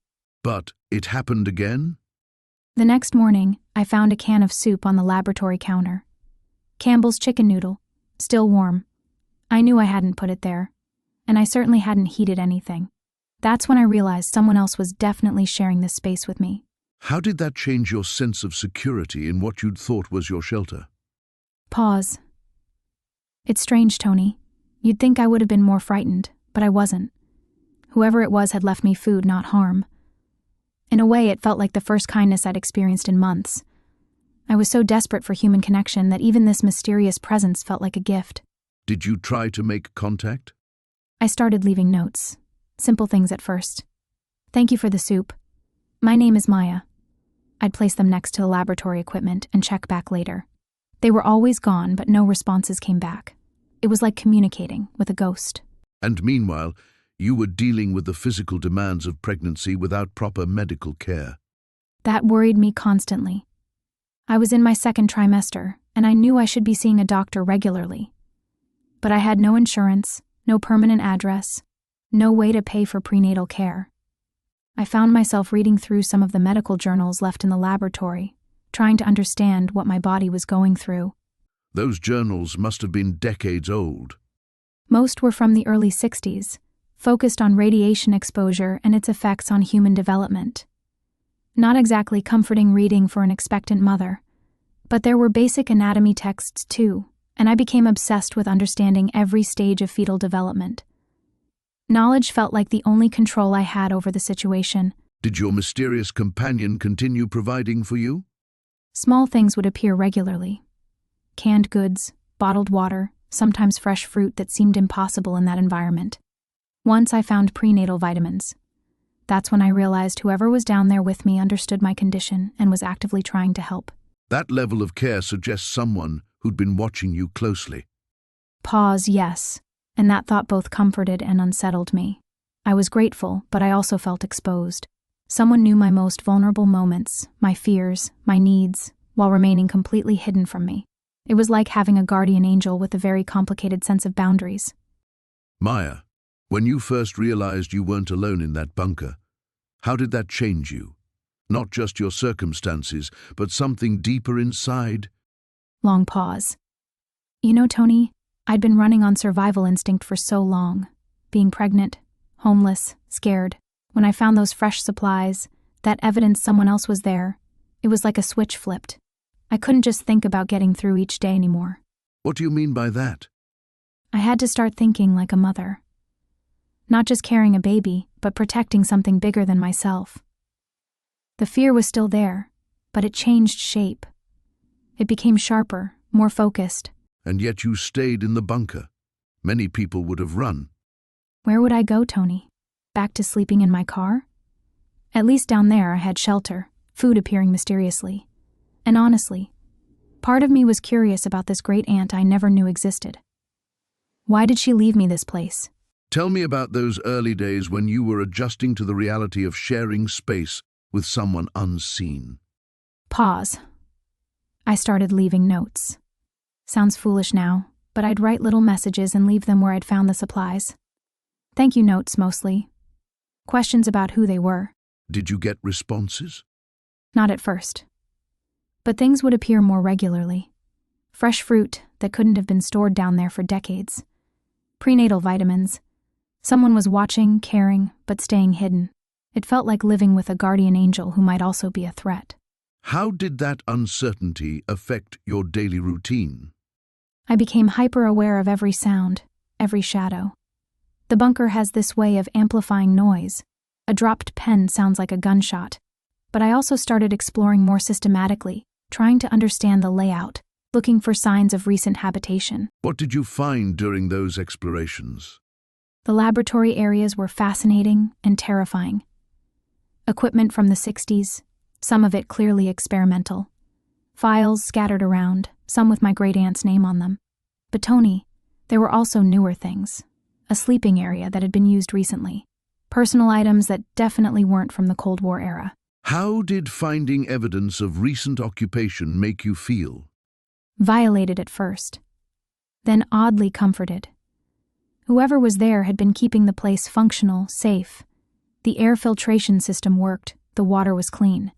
But it happened again? The next morning, I found a can of soup on the laboratory counter. Campbell's chicken noodle, still warm. I knew I hadn't put it there, and I certainly hadn't heated anything. That's when I realized someone else was definitely sharing this space with me. How did that change your sense of security in what you'd thought was your shelter? Pause. It's strange, Tony. You'd think I would have been more frightened, but I wasn't. Whoever it was had left me food, not harm. In a way, it felt like the first kindness I'd experienced in months. I was so desperate for human connection that even this mysterious presence felt like a gift. Did you try to make contact? I started leaving notes. Simple things at first. Thank you for the soup. My name is Maya. I'd place them next to the laboratory equipment and check back later. They were always gone, but no responses came back. It was like communicating with a ghost. And meanwhile, you were dealing with the physical demands of pregnancy without proper medical care. That worried me constantly. I was in my 2nd trimester, and I knew I should be seeing a doctor regularly. But I had no insurance, no permanent address, no way to pay for prenatal care. I found myself reading through some of the medical journals left in the laboratory, trying to understand what my body was going through. Those journals must have been decades old. Most were from the early 60s, focused on radiation exposure and its effects on human development. Not exactly comforting reading for an expectant mother, but there were basic anatomy texts too, and I became obsessed with understanding every stage of fetal development. Knowledge felt like the only control I had over the situation. Did your mysterious companion continue providing for you? Small things would appear regularly. Canned goods, bottled water, sometimes fresh fruit that seemed impossible in that environment. Once I found prenatal vitamins. That's when I realized whoever was down there with me understood my condition and was actively trying to help. That level of care suggests someone who'd been watching you closely. Pause, yes, and that thought both comforted and unsettled me. I was grateful, but I also felt exposed. Someone knew my most vulnerable moments, my fears, my needs, while remaining completely hidden from me. It was like having a guardian angel with a very complicated sense of boundaries. Maya, when you first realized you weren't alone in that bunker, how did that change you? Not just your circumstances, but something deeper inside? Long pause. You know, Tony, I'd been running on survival instinct for so long. Being pregnant, homeless, scared. When I found those fresh supplies, that evidence someone else was there, it was like a switch flipped. I couldn't just think about getting through each day anymore. What do you mean by that? I had to start thinking like a mother. Not just carrying a baby, but protecting something bigger than myself. The fear was still there, but it changed shape. It became sharper, more focused. And yet you stayed in the bunker. Many people would have run. Where would I go, Tony? Back to sleeping in my car? At least down there I had shelter, food appearing mysteriously. And honestly, part of me was curious about this great aunt I never knew existed. Why did she leave me this place? Tell me about those early days when you were adjusting to the reality of sharing space with someone unseen. Pause. I started leaving notes. Sounds foolish now, but I'd write little messages and leave them where I'd found the supplies. Thank you notes, mostly. Questions about who they were. Did you get responses? Not at first. But things would appear more regularly. Fresh fruit that couldn't have been stored down there for decades. Prenatal vitamins. Someone was watching, caring, but staying hidden. It felt like living with a guardian angel who might also be a threat. How did that uncertainty affect your daily routine? I became hyper-aware of every sound, every shadow. The bunker has this way of amplifying noise. A dropped pen sounds like a gunshot. But I also started exploring more systematically, trying to understand the layout, looking for signs of recent habitation. What did you find during those explorations? The laboratory areas were fascinating and terrifying. Equipment from the 60s, some of it clearly experimental. Files scattered around, some with my great-aunt's name on them. But Tony, there were also newer things. A sleeping area that had been used recently. Personal items that definitely weren't from the Cold War era. How did finding evidence of recent occupation make you feel? Violated at first. Then oddly comforted. Whoever was there had been keeping the place functional, safe. The air filtration system worked, the water was clean.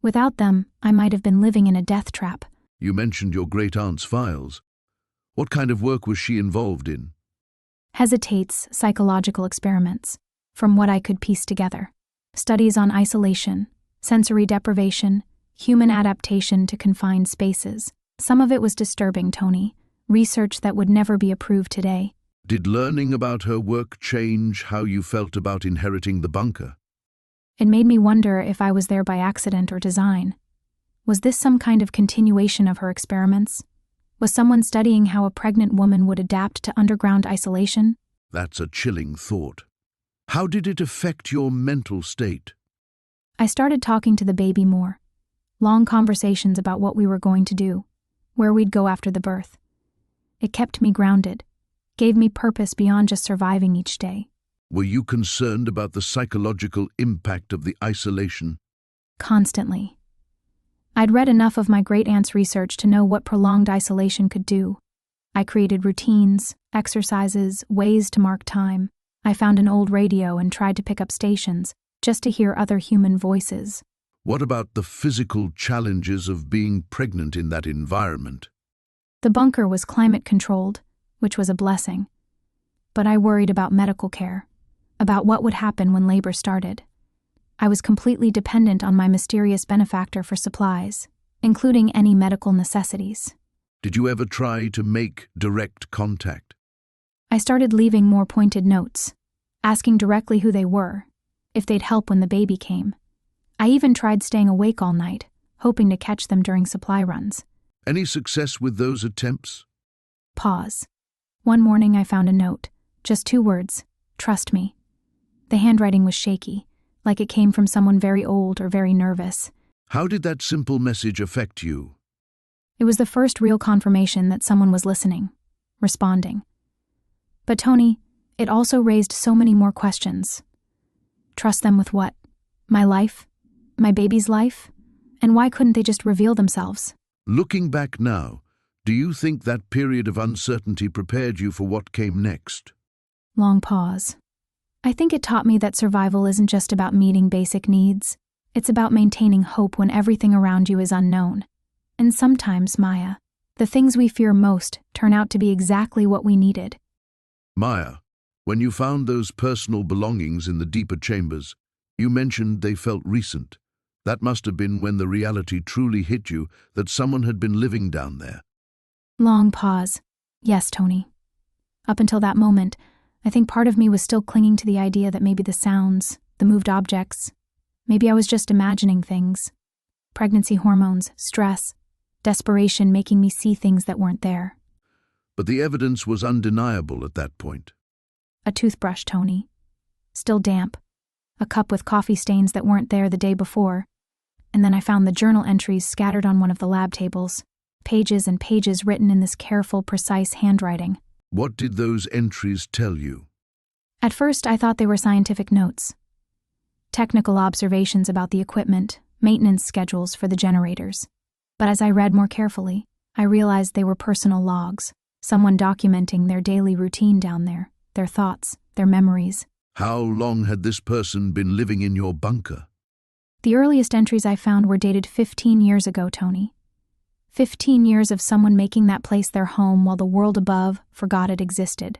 Without them, I might have been living in a death trap. You mentioned your great-aunt's files. What kind of work was she involved in? Hesitates psychological experiments, from what I could piece together. Studies on isolation, sensory deprivation, human adaptation to confined spaces. Some of it was disturbing, Tony. Research that would never be approved today. Did learning about her work change how you felt about inheriting the bunker? It made me wonder if I was there by accident or design. Was this some kind of continuation of her experiments? Was someone studying how a pregnant woman would adapt to underground isolation? That's a chilling thought. How did it affect your mental state? I started talking to the baby more. Long conversations about what we were going to do, where we'd go after the birth. It kept me grounded, gave me purpose beyond just surviving each day. Were you concerned about the psychological impact of the isolation? Constantly. I'd read enough of my great-aunt's research to know what prolonged isolation could do. I created routines, exercises, ways to mark time. I found an old radio and tried to pick up stations, just to hear other human voices. What about the physical challenges of being pregnant in that environment? The bunker was climate-controlled, which was a blessing. But I worried about medical care, about what would happen when labor started. I was completely dependent on my mysterious benefactor for supplies, including any medical necessities. Did you ever try to make direct contact? I started leaving more pointed notes, asking directly who they were, if they'd help when the baby came. I even tried staying awake all night, hoping to catch them during supply runs. Any success with those attempts? Pause. One morning I found a note, just 2 words, "Trust me." The handwriting was shaky, like it came from someone very old or very nervous. How did that simple message affect you? It was the first real confirmation that someone was listening, responding. But Tony, it also raised so many more questions. Trust them with what? My life? My baby's life? And why couldn't they just reveal themselves? Looking back now, do you think that period of uncertainty prepared you for what came next? Long pause. I think it taught me that survival isn't just about meeting basic needs. It's about maintaining hope when everything around you is unknown. And sometimes, Maya, the things we fear most turn out to be exactly what we needed. Maya, when you found those personal belongings in the deeper chambers, you mentioned they felt recent. That must have been when the reality truly hit you that someone had been living down there. Long pause. Yes, Tony. Up until that moment, I think part of me was still clinging to the idea that maybe the sounds, the moved objects, maybe I was just imagining things. Pregnancy hormones, stress, desperation making me see things that weren't there. But the evidence was undeniable at that point. A toothbrush, Tony. Still damp. A cup with coffee stains that weren't there the day before. And then I found the journal entries scattered on one of the lab tables. Pages and pages written in this careful, precise handwriting. What did those entries tell you? At first, I thought they were scientific notes. Technical observations about the equipment, maintenance schedules for the generators. But as I read more carefully, I realized they were personal logs, someone documenting their daily routine down there, their thoughts, their memories. How long had this person been living in your bunker? The earliest entries I found were dated 15 years ago, Tony. 15 years of someone making that place their home while the world above forgot it existed.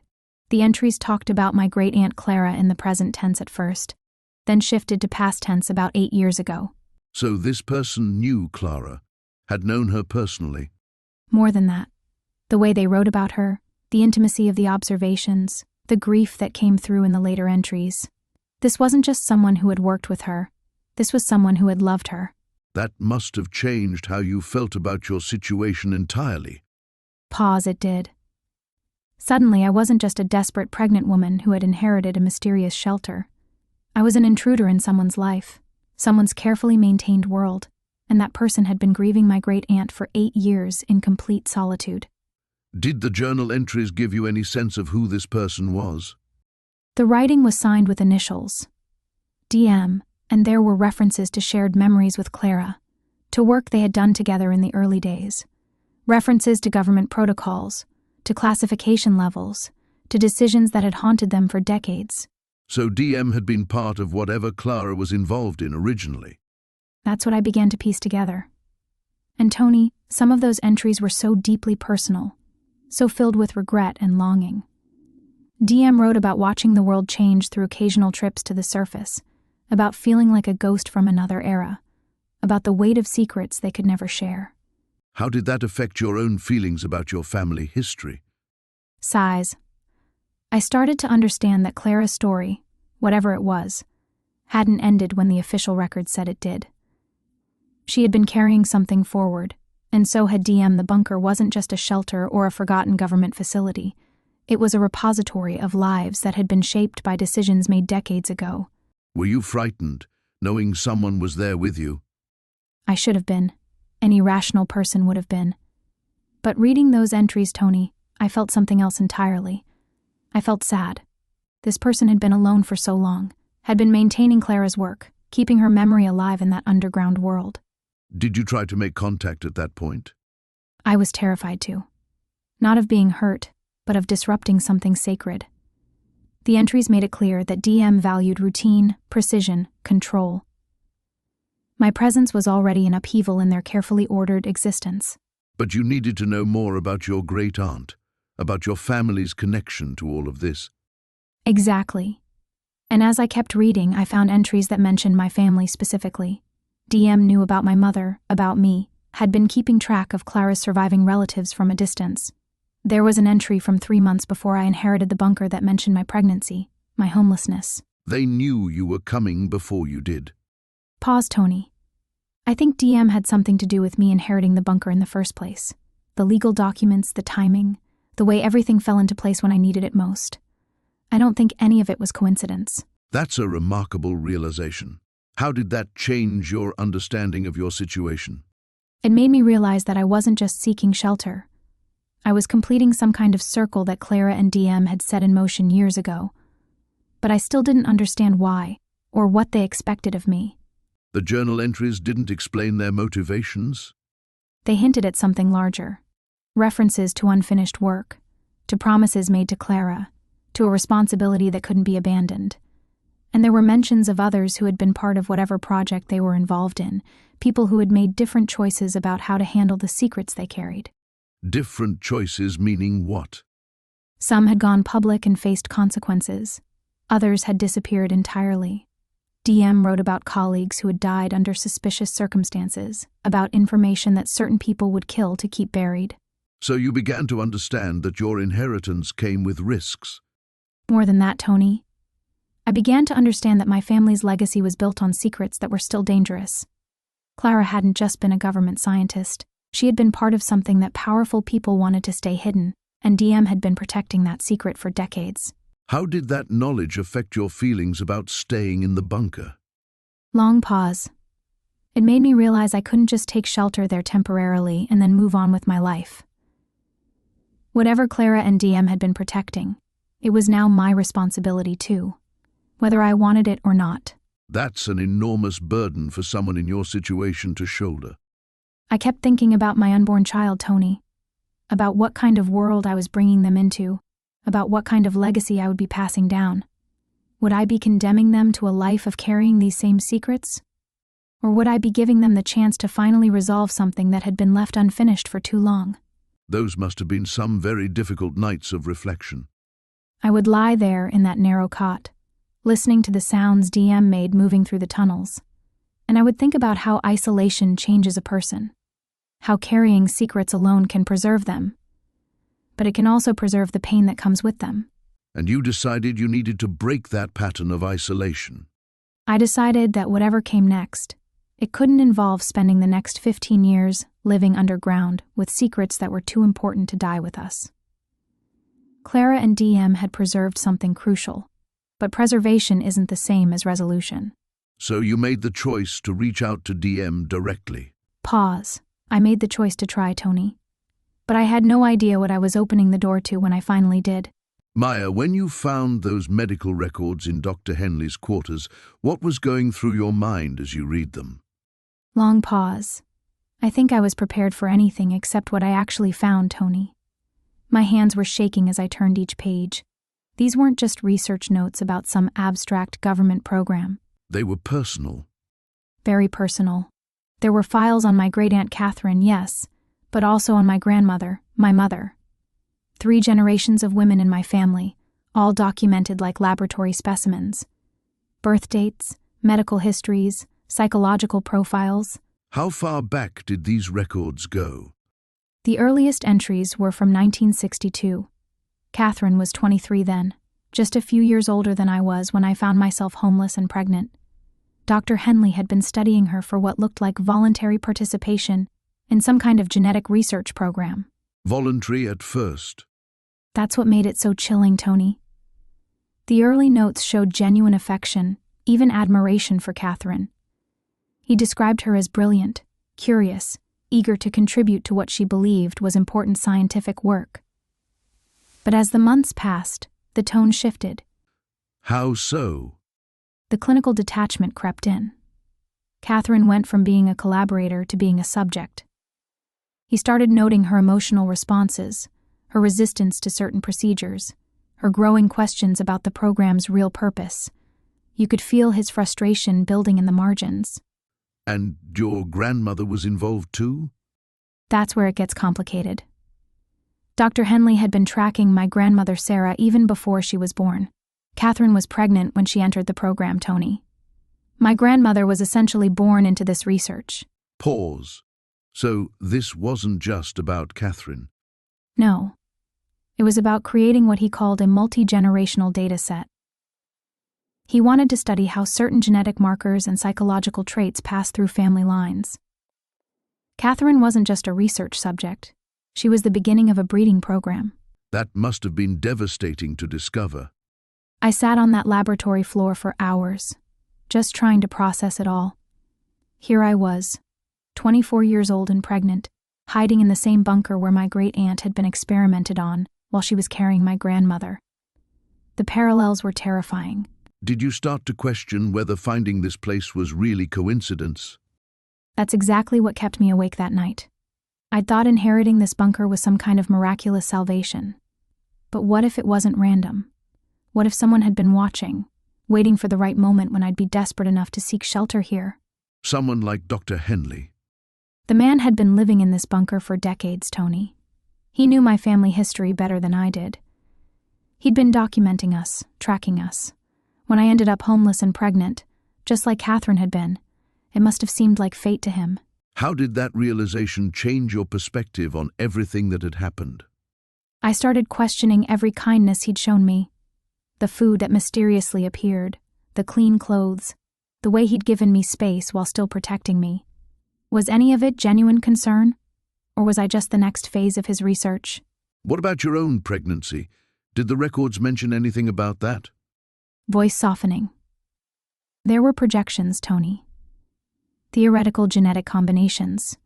The entries talked about my great-aunt Clara in the present tense at first, then shifted to past tense about 8 years ago. So this person knew Clara, had known her personally. More than that. The way they wrote about her, the intimacy of the observations, the grief that came through in the later entries. This wasn't just someone who had worked with her. This was someone who had loved her. That must have changed how you felt about your situation entirely. Pause, it did. Suddenly, I wasn't just a desperate pregnant woman who had inherited a mysterious shelter. I was an intruder in someone's life, someone's carefully maintained world, and that person had been grieving my great-aunt for 8 years in complete solitude. Did the journal entries give you any sense of who this person was? The writing was signed with initials, DM, and there were references to shared memories with Clara, to work they had done together in the early days, references to government protocols, to classification levels, to decisions that had haunted them for decades. So DM had been part of whatever Clara was involved in originally. That's what I began to piece together. And Tony, some of those entries were so deeply personal, so filled with regret and longing. DM wrote about watching the world change through occasional trips to the surface, about feeling like a ghost from another era, about the weight of secrets they could never share. How did that affect your own feelings about your family history? Sighs. I started to understand that Clara's story, whatever it was, hadn't ended when the official record said it did. She had been carrying something forward, and so had DM. The bunker wasn't just a shelter or a forgotten government facility. It was a repository of lives that had been shaped by decisions made decades ago. Were you frightened, knowing someone was there with you? I should have been. Any rational person would have been. But reading those entries, Tony, I felt something else entirely. I felt sad. This person had been alone for so long, had been maintaining Clara's work, keeping her memory alive in that underground world. Did you try to make contact at that point? I was terrified too. Not of being hurt, but of disrupting something sacred. The entries made it clear that DM valued routine, precision, control. My presence was already an upheaval in their carefully ordered existence. But you needed to know more about your great-aunt, about your family's connection to all of this. Exactly. And as I kept reading, I found entries that mentioned my family specifically. DM knew about my mother, about me, had been keeping track of Clara's surviving relatives from a distance. There was an entry from 3 months before I inherited the bunker that mentioned my pregnancy, my homelessness. They knew you were coming before you did. Pause, Tony. I think DM had something to do with me inheriting the bunker in the first place. The legal documents, the timing, the way everything fell into place when I needed it most. I don't think any of it was coincidence. That's a remarkable realization. How did that change your understanding of your situation? It made me realize that I wasn't just seeking shelter. I was completing some kind of circle that Clara and DM had set in motion years ago. But I still didn't understand why, or what they expected of me. The journal entries didn't explain their motivations? They hinted at something larger. References to unfinished work, to promises made to Clara, to a responsibility that couldn't be abandoned. And there were mentions of others who had been part of whatever project they were involved in, people who had made different choices about how to handle the secrets they carried. Different choices meaning what? Some had gone public and faced consequences. Others had disappeared entirely. DM wrote about colleagues who had died under suspicious circumstances, about information that certain people would kill to keep buried. So you began to understand that your inheritance came with risks. More than that, Tony. I began to understand that my family's legacy was built on secrets that were still dangerous. Clara hadn't just been a government scientist. She had been part of something that powerful people wanted to stay hidden, and DM had been protecting that secret for decades. How did that knowledge affect your feelings about staying in the bunker? Long pause. It made me realize I couldn't just take shelter there temporarily and then move on with my life. Whatever Clara and DM had been protecting, it was now my responsibility too, whether I wanted it or not. That's an enormous burden for someone in your situation to shoulder. I kept thinking about my unborn child, Tony, about what kind of world I was bringing them into, about what kind of legacy I would be passing down. Would I be condemning them to a life of carrying these same secrets? Or would I be giving them the chance to finally resolve something that had been left unfinished for too long? Those must have been some very difficult nights of reflection. I would lie there in that narrow cot, listening to the sounds DM made moving through the tunnels, and I would think about how isolation changes a person, how carrying secrets alone can preserve them, but it can also preserve the pain that comes with them. And you decided you needed to break that pattern of isolation. I decided that whatever came next, it couldn't involve spending the next 15 years living underground with secrets that were too important to die with us. Clara and DM had preserved something crucial, but preservation isn't the same as resolution. So you made the choice to reach out to DM directly. Pause. I made the choice to try, Tony. But I had no idea what I was opening the door to when I finally did. Maya, when you found those medical records in Dr. Henley's quarters, what was going through your mind as you read them? Long pause. I think I was prepared for anything except what I actually found, Tony. My hands were shaking as I turned each page. These weren't just research notes about some abstract government program. They were personal. Very personal. There were files on my great-aunt Catherine, yes, but also on my grandmother, my mother. 3 generations of women in my family, all documented like laboratory specimens. Birth dates, medical histories, psychological profiles. How far back did these records go? The earliest entries were from 1962. Catherine was 23 then, just a few years older than I was when I found myself homeless and pregnant. Dr. Henley had been studying her for what looked like voluntary participation in some kind of genetic research program. Voluntary at first. That's what made it so chilling, Tony. The early notes showed genuine affection, even admiration for Catherine. He described her as brilliant, curious, eager to contribute to what she believed was important scientific work. But as the months passed, the tone shifted. How so? The clinical detachment crept in. Catherine went from being a collaborator to being a subject. He started noting her emotional responses, her resistance to certain procedures, her growing questions about the program's real purpose. You could feel his frustration building in the margins. And your grandmother was involved too? That's where it gets complicated. Dr. Henley had been tracking my grandmother Sarah even before she was born. Catherine was pregnant when she entered the program, Tony. My grandmother was essentially born into this research. Pause. So this wasn't just about Catherine. No. It was about creating what he called a multi-generational data set. He wanted to study how certain genetic markers and psychological traits pass through family lines. Catherine wasn't just a research subject. She was the beginning of a breeding program. That must have been devastating to discover. I sat on that laboratory floor for hours, just trying to process it all. Here I was, 24 years old and pregnant, hiding in the same bunker where my great-aunt had been experimented on while she was carrying my grandmother. The parallels were terrifying. Did you start to question whether finding this place was really coincidence? That's exactly what kept me awake that night. I'd thought inheriting this bunker was some kind of miraculous salvation. But what if it wasn't random? What if someone had been watching, waiting for the right moment when I'd be desperate enough to seek shelter here? Someone like Dr. Henley. The man had been living in this bunker for decades, Tony. He knew my family history better than I did. He'd been documenting us, tracking us. When I ended up homeless and pregnant, just like Catherine had been, it must have seemed like fate to him. How did that realization change your perspective on everything that had happened? I started questioning every kindness he'd shown me. The food that mysteriously appeared, the clean clothes, the way he'd given me space while still protecting me. Was any of it genuine concern? Or was I just the next phase of his research? What about your own pregnancy? Did the records mention anything about that? Voice softening. There were projections, Tony. Theoretical genetic combinations.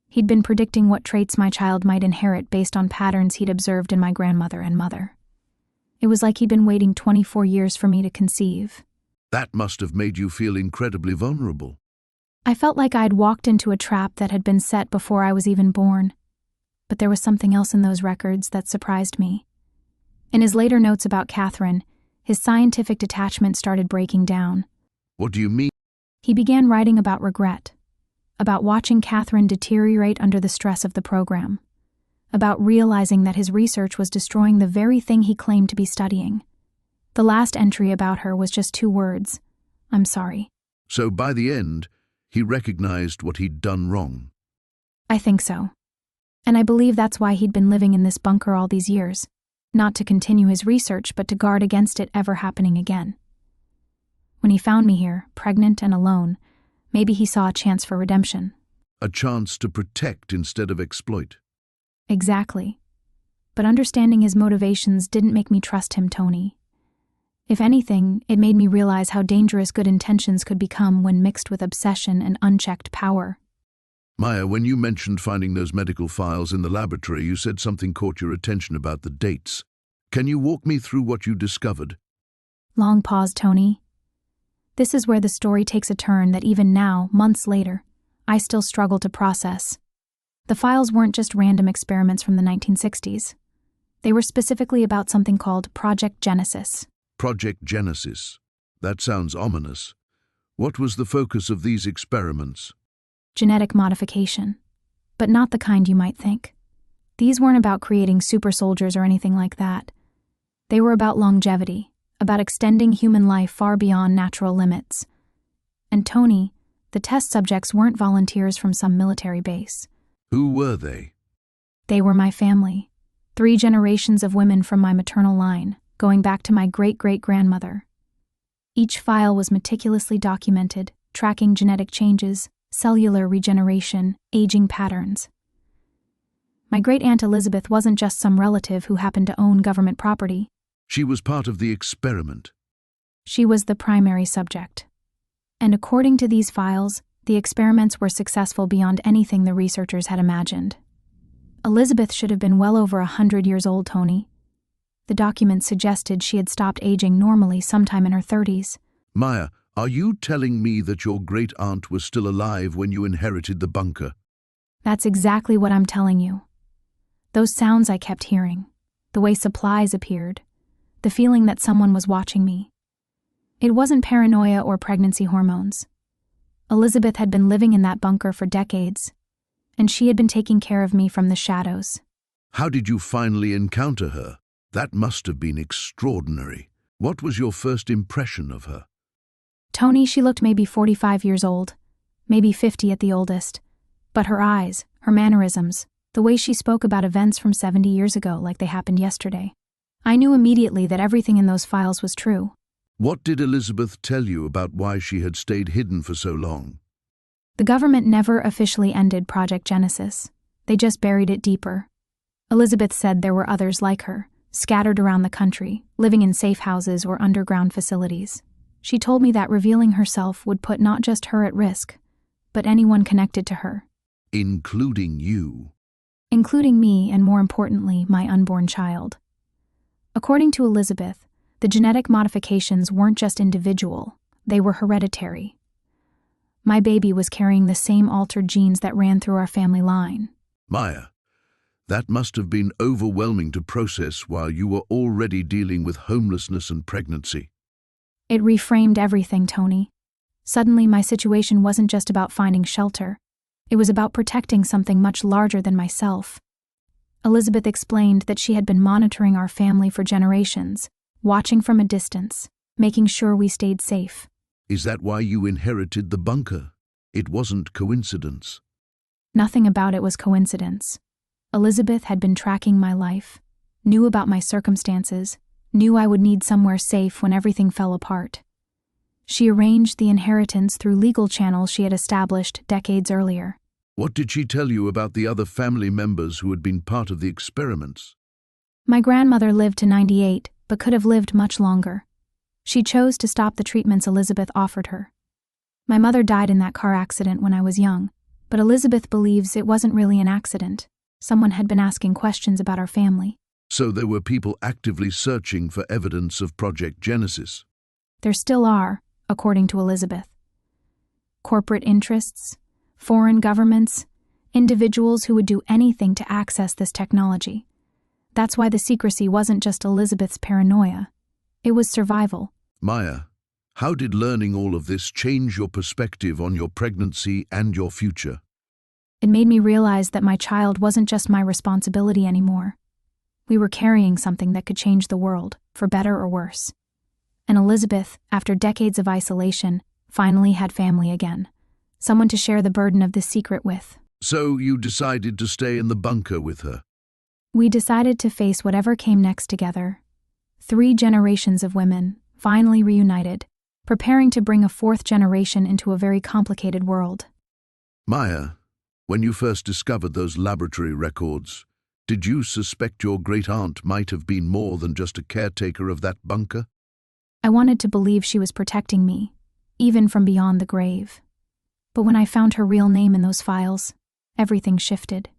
He'd been predicting what traits my child might inherit based on patterns he'd observed in my grandmother and mother. It was like he'd been waiting 24 years for me to conceive. That must have made you feel incredibly vulnerable. I felt like I'd walked into a trap that had been set before I was even born. But there was something else in those records that surprised me. In his later notes about Catherine, his scientific detachment started breaking down. What do you mean? He began writing about regret, about watching Catherine deteriorate under the stress of the program, about realizing that his research was destroying the very thing he claimed to be studying. The last entry about her was just 2 words: "I'm sorry." So by the end, he recognized what he'd done wrong. I think so. And I believe that's why he'd been living in this bunker all these years, not to continue his research, but to guard against it ever happening again. When he found me here, pregnant and alone, maybe he saw a chance for redemption. A chance to protect instead of exploit. Exactly. But understanding his motivations didn't make me trust him, Tony. If anything, it made me realize how dangerous good intentions could become when mixed with obsession and unchecked power. Maya, when you mentioned finding those medical files in the laboratory, you said something caught your attention about the dates. Can you walk me through what you discovered? Long pause, Tony. This is where the story takes a turn that even now, months later, I still struggle to process. The files weren't just random experiments from the 1960s. They were specifically about something called Project Genesis. Project Genesis. That sounds ominous. What was the focus of these experiments? Genetic modification. But not the kind you might think. These weren't about creating super soldiers or anything like that. They were about longevity, about extending human life far beyond natural limits. And Tony, the test subjects weren't volunteers from some military base. Who were they? They were my family. 3 generations of women from my maternal line, going back to my great-great-grandmother. Each file was meticulously documented, tracking genetic changes, cellular regeneration, aging patterns. My great-aunt Elizabeth wasn't just some relative who happened to own government property. She was part of the experiment. She was the primary subject. And according to these files, the experiments were successful beyond anything the researchers had imagined. Elizabeth should have been well over 100 years old, Tony. The documents suggested she had stopped aging normally sometime in her 30s. Maya, Are you telling me that your great-aunt was still alive when you inherited the bunker? That's exactly what I'm telling you. Those sounds I kept hearing, the way supplies appeared, the feeling that someone was watching me. It wasn't paranoia or pregnancy hormones. Elizabeth had been living in that bunker for decades, and she had been taking care of me from the shadows. How did you finally encounter her? That must have been extraordinary. What was your first impression of her? Tony, she looked maybe 45 years old, maybe 50 at the oldest. But her eyes, her mannerisms, the way she spoke about events from 70 years ago like they happened yesterday. I knew immediately that everything in those files was true. What did Elizabeth tell you about why she had stayed hidden for so long? The government never officially ended Project Genesis. They just buried it deeper. Elizabeth said there were others like her, scattered around the country, living in safe houses or underground facilities. She told me that revealing herself would put not just her at risk, but anyone connected to her. Including you. Including me and, more importantly, my unborn child. According to Elizabeth, the genetic modifications weren't just individual, they were hereditary. My baby was carrying the same altered genes that ran through our family line. Maya, that must have been overwhelming to process while you were already dealing with homelessness and pregnancy. It reframed everything, Tony. Suddenly, my situation wasn't just about finding shelter. It was about protecting something much larger than myself. Elizabeth explained that she had been monitoring our family for generations, watching from a distance, making sure we stayed safe. Is that why you inherited the bunker? It wasn't coincidence. Nothing about it was coincidence. Elizabeth had been tracking my life, knew about my circumstances, knew I would need somewhere safe when everything fell apart. She arranged the inheritance through legal channels she had established decades earlier. What did she tell you about the other family members who had been part of the experiments? My grandmother lived to 98, but could have lived much longer. She chose to stop the treatments Elizabeth offered her. My mother died in that car accident when I was young, but Elizabeth believes it wasn't really an accident. Someone had been asking questions about our family. So there were people actively searching for evidence of Project Genesis. There still are, according to Elizabeth. Corporate interests, foreign governments, individuals who would do anything to access this technology. That's why the secrecy wasn't just Elizabeth's paranoia. It was survival. Maya, how did learning all of this change your perspective on your pregnancy and your future? It made me realize that my child wasn't just my responsibility anymore. We were carrying something that could change the world, for better or worse. And Elizabeth, after decades of isolation, finally had family again. Someone to share the burden of this secret with. So you decided to stay in the bunker with her? We decided to face whatever came next together. 3 generations of women, finally reunited, preparing to bring a 4th generation into a very complicated world. Maya, when you first discovered those laboratory records, did you suspect your great-aunt might have been more than just a caretaker of that bunker? I wanted to believe she was protecting me, even from beyond the grave. But when I found her real name in those files, everything shifted.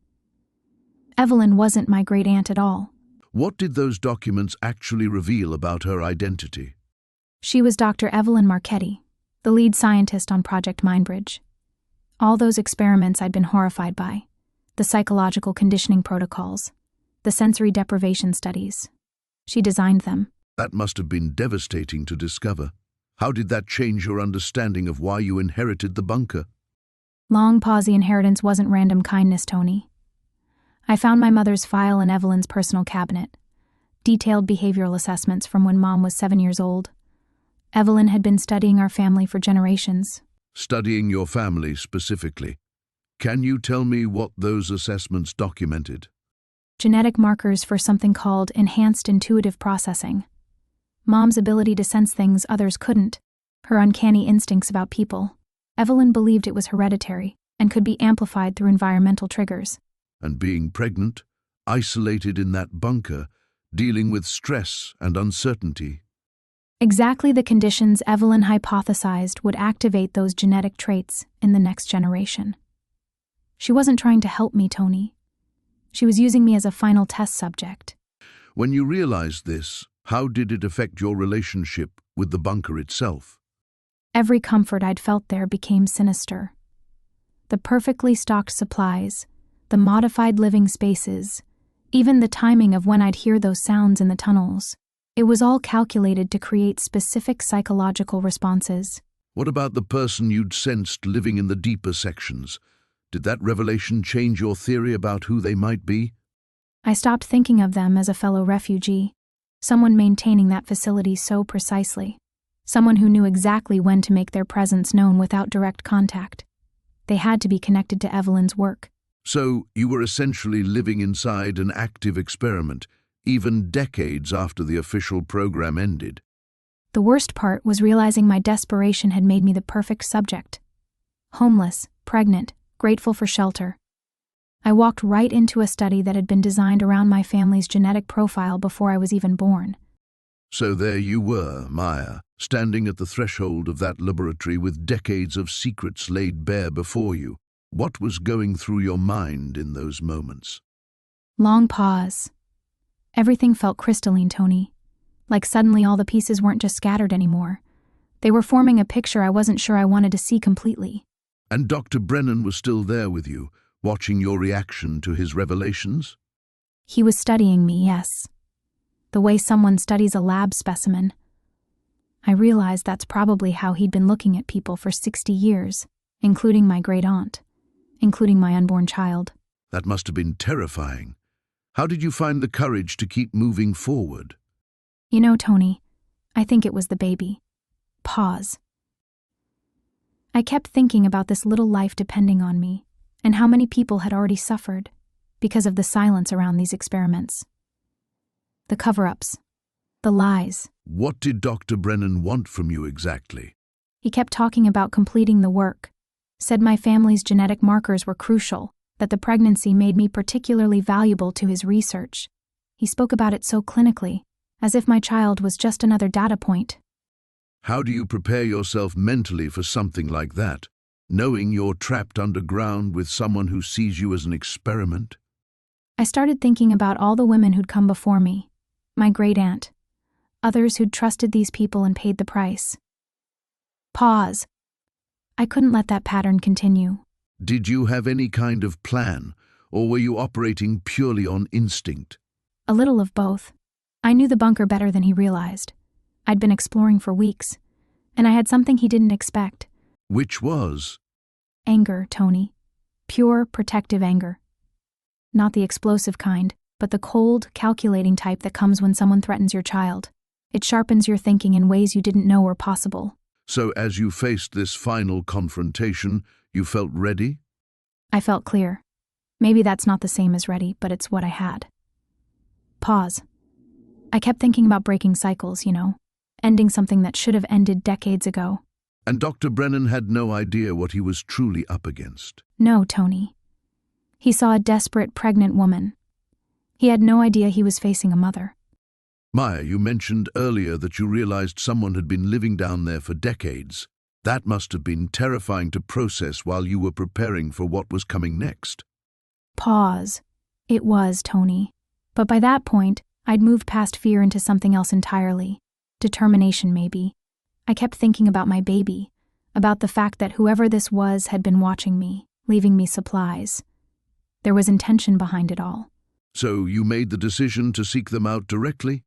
Evelyn wasn't my great-aunt at all. What did those documents actually reveal about her identity? She was Dr. Evelyn Marchetti, the lead scientist on Project Mindbridge. All those experiments I'd been horrified by. The psychological conditioning protocols, the sensory deprivation studies. She designed them. That must have been devastating to discover. How did that change your understanding of why you inherited the bunker? Long pause. The inheritance wasn't random kindness, Tony. I found my mother's file in Evelyn's personal cabinet. Detailed behavioral assessments from when Mom was 7 years old. Evelyn had been studying our family for generations. Studying your family specifically. Can you tell me what those assessments documented? Genetic markers for something called enhanced intuitive processing. Mom's ability to sense things others couldn't. Her uncanny instincts about people. Evelyn believed it was hereditary and could be amplified through environmental triggers. And being pregnant, isolated in that bunker, dealing with stress and uncertainty. Exactly the conditions Evelyn hypothesized would activate those genetic traits in the next generation. She wasn't trying to help me, Tony. She was using me as a final test subject. When you realized this, how did it affect your relationship with the bunker itself? Every comfort I'd felt there became sinister. The perfectly stocked supplies, the modified living spaces, even the timing of when I'd hear those sounds in the tunnels. It was all calculated to create specific psychological responses. What about the person you'd sensed living in the deeper sections? Did that revelation change your theory about who they might be? I stopped thinking of them as a fellow refugee, someone maintaining that facility so precisely, someone who knew exactly when to make their presence known without direct contact. They had to be connected to Evelyn's work. So you were essentially living inside an active experiment, even decades after the official program ended. The worst part was realizing my desperation had made me the perfect subject. Homeless, pregnant, grateful for shelter. I walked right into a study that had been designed around my family's genetic profile before I was even born. So there you were, Maya, standing at the threshold of that laboratory with decades of secrets laid bare before you. What was going through your mind in those moments? Long pause. Everything felt crystalline, Tony. Like suddenly all the pieces weren't just scattered anymore. They were forming a picture I wasn't sure I wanted to see completely. And Dr. Brennan was still there with you, watching your reaction to his revelations? He was studying me, yes. The way someone studies a lab specimen. I realized that's probably how he'd been looking at people for 60 years, including my great-aunt, including my unborn child. That must have been terrifying. How did you find the courage to keep moving forward? You know, Tony, I think it was the baby. Pause. I kept thinking about this little life depending on me, and how many people had already suffered because of the silence around these experiments. The cover-ups. The lies. What did Dr. Brennan want from you exactly? He kept talking about completing the work, said my family's genetic markers were crucial, that the pregnancy made me particularly valuable to his research. He spoke about it so clinically, as if my child was just another data point. How do you prepare yourself mentally for something like that, knowing you're trapped underground with someone who sees you as an experiment? I started thinking about all the women who'd come before me, my great-aunt, others who'd trusted these people and paid the price. Pause. I couldn't let that pattern continue. Did you have any kind of plan, or were you operating purely on instinct? A little of both. I knew the bunker better than he realized. I'd been exploring for weeks, and I had something he didn't expect. Which was? Anger, Tony. Pure, protective anger. Not the explosive kind, but the cold, calculating type that comes when someone threatens your child. It sharpens your thinking in ways you didn't know were possible. So as you faced this final confrontation, you felt ready? I felt clear. Maybe that's not the same as ready, but it's what I had. Pause. I kept thinking about breaking cycles, ending something that should have ended decades ago. And Dr. Brennan had no idea what he was truly up against. No, Tony. He saw a desperate, pregnant woman. He had no idea he was facing a mother. Maya, you mentioned earlier that you realized someone had been living down there for decades. That must have been terrifying to process while you were preparing for what was coming next. Pause. It was, Tony. But by that point, I'd moved past fear into something else entirely. Determination, maybe. I kept thinking about my baby, about the fact that whoever this was had been watching me, leaving me supplies. There was intention behind it all. So you made the decision to seek them out directly?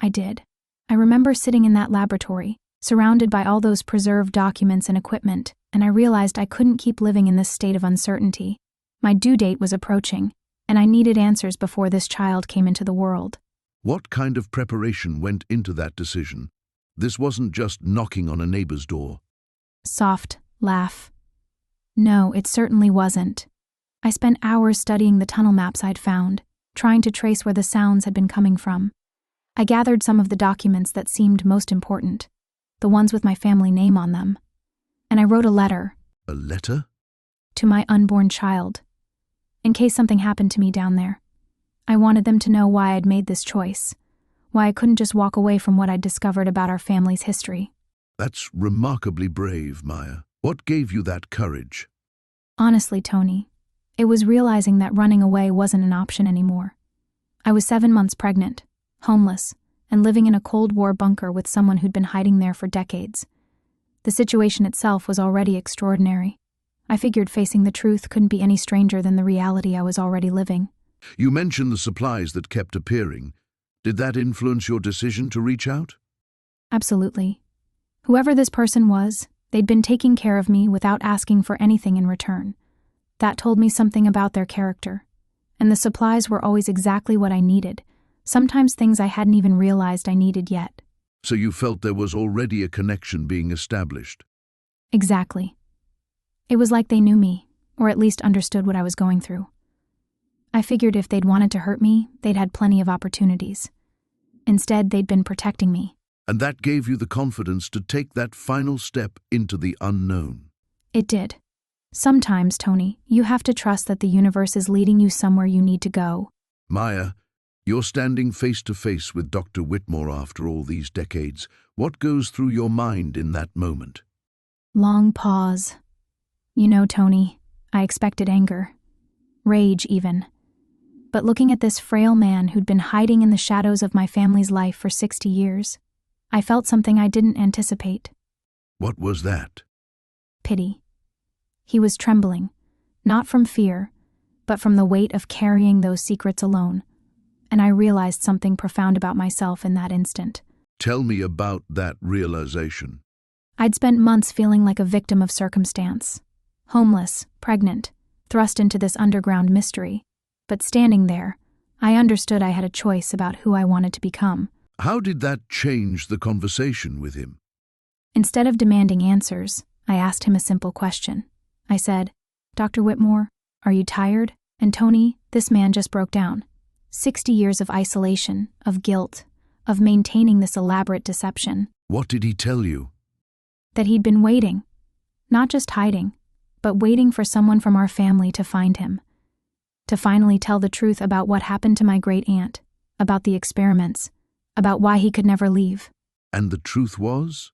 I did. I remember sitting in that laboratory, surrounded by all those preserved documents and equipment, and I realized I couldn't keep living in this state of uncertainty. My due date was approaching, and I needed answers before this child came into the world. What kind of preparation went into that decision? This wasn't just knocking on a neighbor's door. Soft laugh. No, it certainly wasn't. I spent hours studying the tunnel maps I'd found, trying to trace where the sounds had been coming from. I gathered some of the documents that seemed most important, the ones with my family name on them. And I wrote a letter. A letter? To my unborn child. In case something happened to me down there. I wanted them to know why I'd made this choice, why I couldn't just walk away from what I'd discovered about our family's history. That's remarkably brave, Maya. What gave you that courage? Honestly, Tony, it was realizing that running away wasn't an option anymore. I was 7 months pregnant, homeless, and living in a Cold War bunker with someone who'd been hiding there for decades. The situation itself was already extraordinary. I figured facing the truth couldn't be any stranger than the reality I was already living. You mentioned the supplies that kept appearing. Did that influence your decision to reach out? Absolutely. Whoever this person was, they'd been taking care of me without asking for anything in return. That told me something about their character. And the supplies were always exactly what I needed, sometimes things I hadn't even realized I needed yet. So you felt there was already a connection being established? Exactly. It was like they knew me, or at least understood what I was going through. I figured if they'd wanted to hurt me, they'd had plenty of opportunities. Instead, they'd been protecting me. And that gave you the confidence to take that final step into the unknown? It did. Sometimes, Tony, you have to trust that the universe is leading you somewhere you need to go. Maya, you're standing face to face with Dr. Whitmore after all these decades. What goes through your mind in that moment? Long pause. You know, Tony, I expected anger. Rage, even. But looking at this frail man who'd been hiding in the shadows of my family's life for 60 years, I felt something I didn't anticipate. What was that? Pity. He was trembling, not from fear, but from the weight of carrying those secrets alone, and I realized something profound about myself in that instant. Tell me about that realization. I'd spent months feeling like a victim of circumstance. Homeless, pregnant, thrust into this underground mystery. But standing there, I understood I had a choice about who I wanted to become. How did that change the conversation with him? Instead of demanding answers, I asked him a simple question. I said, "Dr. Whitmore, are you tired?" And Tony, this man just broke down. 60 years of isolation, of guilt, of maintaining this elaborate deception. What did he tell you? That he'd been waiting. Not just hiding, but waiting for someone from our family to find him. To finally tell the truth about what happened to my great-aunt, about the experiments, about why he could never leave. And the truth was?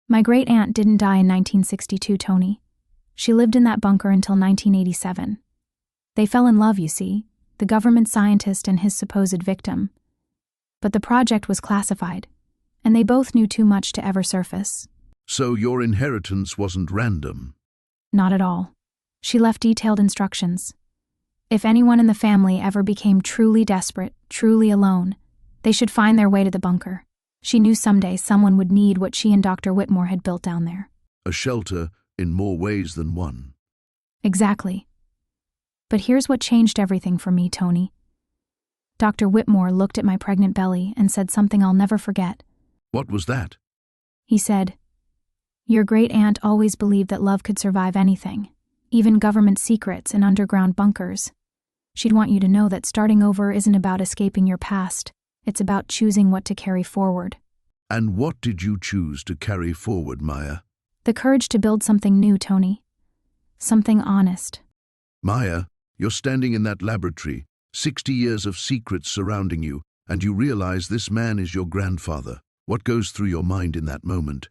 My great-aunt didn't die in 1962, Tony. She lived in that bunker until 1987. They fell in love, you see, the government scientist and his supposed victim. But the project was classified, and they both knew too much to ever surface. So your inheritance wasn't random? Not at all. She left detailed instructions. If anyone in the family ever became truly desperate, truly alone, they should find their way to the bunker. She knew someday someone would need what she and Dr. Whitmore had built down there. A shelter in more ways than one. Exactly. But here's what changed everything for me, Tony. Dr. Whitmore looked at my pregnant belly and said something I'll never forget. What was that? He said, "Your great-aunt always believed that love could survive anything, even government secrets and underground bunkers. She'd want you to know that starting over isn't about escaping your past. It's about choosing what to carry forward." And what did you choose to carry forward, Maya? The courage to build something new, Tony. Something honest. Maya, you're standing in that laboratory, 60 years of secrets surrounding you, and you realize this man is your grandfather. What goes through your mind in that moment?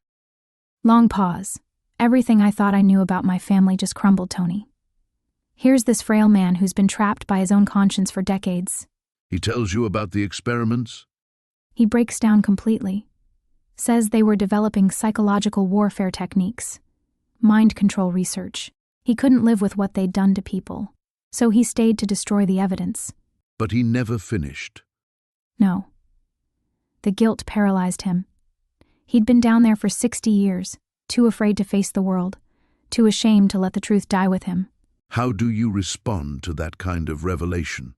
Long pause. Everything I thought I knew about my family just crumbled, Tony. Here's this frail man who's been trapped by his own conscience for decades. He tells you about the experiments? He breaks down completely. Says they were developing psychological warfare techniques, mind control research. He couldn't live with what they'd done to people, so he stayed to destroy the evidence. But he never finished. No. The guilt paralyzed him. He'd been down there for 60 years, too afraid to face the world, too ashamed to let the truth die with him. How do you respond to that kind of revelation?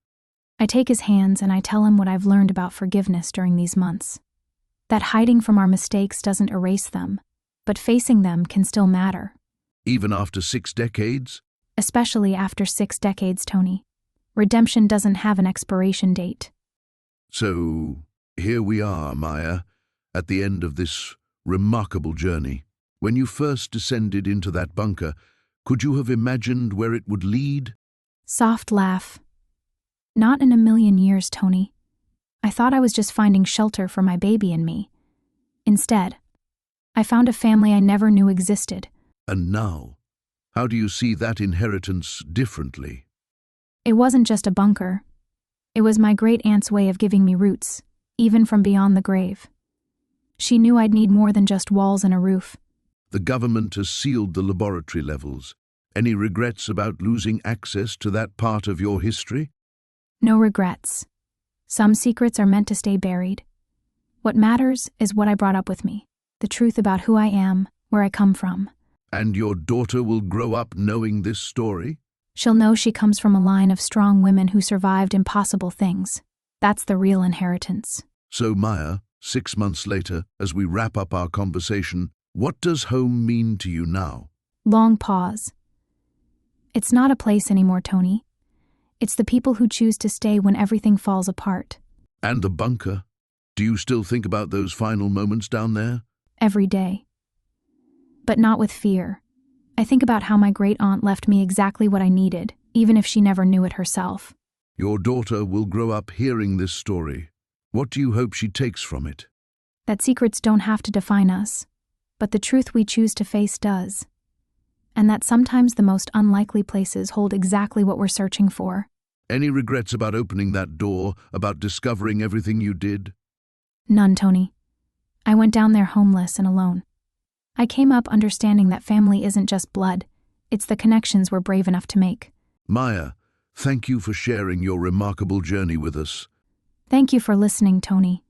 I take his hands and I tell him what I've learned about forgiveness during these months. That hiding from our mistakes doesn't erase them, but facing them can still matter. Even after 6 decades? Especially after 6 decades, Tony. Redemption doesn't have an expiration date. So, here we are, Maya, at the end of this remarkable journey. When you first descended into that bunker, could you have imagined where it would lead? Soft laugh. Not in a million years, Tony. I thought I was just finding shelter for my baby and me. Instead, I found a family I never knew existed. And now, how do you see that inheritance differently? It wasn't just a bunker. It was my great-aunt's way of giving me roots, even from beyond the grave. She knew I'd need more than just walls and a roof. The government has sealed the laboratory levels. Any regrets about losing access to that part of your history? No regrets. Some secrets are meant to stay buried. What matters is what I brought up with me, the truth about who I am, where I come from. And your daughter will grow up knowing this story? She'll know she comes from a line of strong women who survived impossible things. That's the real inheritance. So, Maya, 6 months later, as we wrap up our conversation, what does home mean to you now? Long pause. It's not a place anymore, Tony. It's the people who choose to stay when everything falls apart. And the bunker? Do you still think about those final moments down there? Every day. But not with fear. I think about how my great-aunt left me exactly what I needed, even if she never knew it herself. Your daughter will grow up hearing this story. What do you hope she takes from it? That secrets don't have to define us, but the truth we choose to face does. And that sometimes the most unlikely places hold exactly what we're searching for. Any regrets about opening that door, about discovering everything you did? None, Tony. I went down there homeless and alone. I came up understanding that family isn't just blood, it's the connections we're brave enough to make. Maya, thank you for sharing your remarkable journey with us. Thank you for listening, Tony.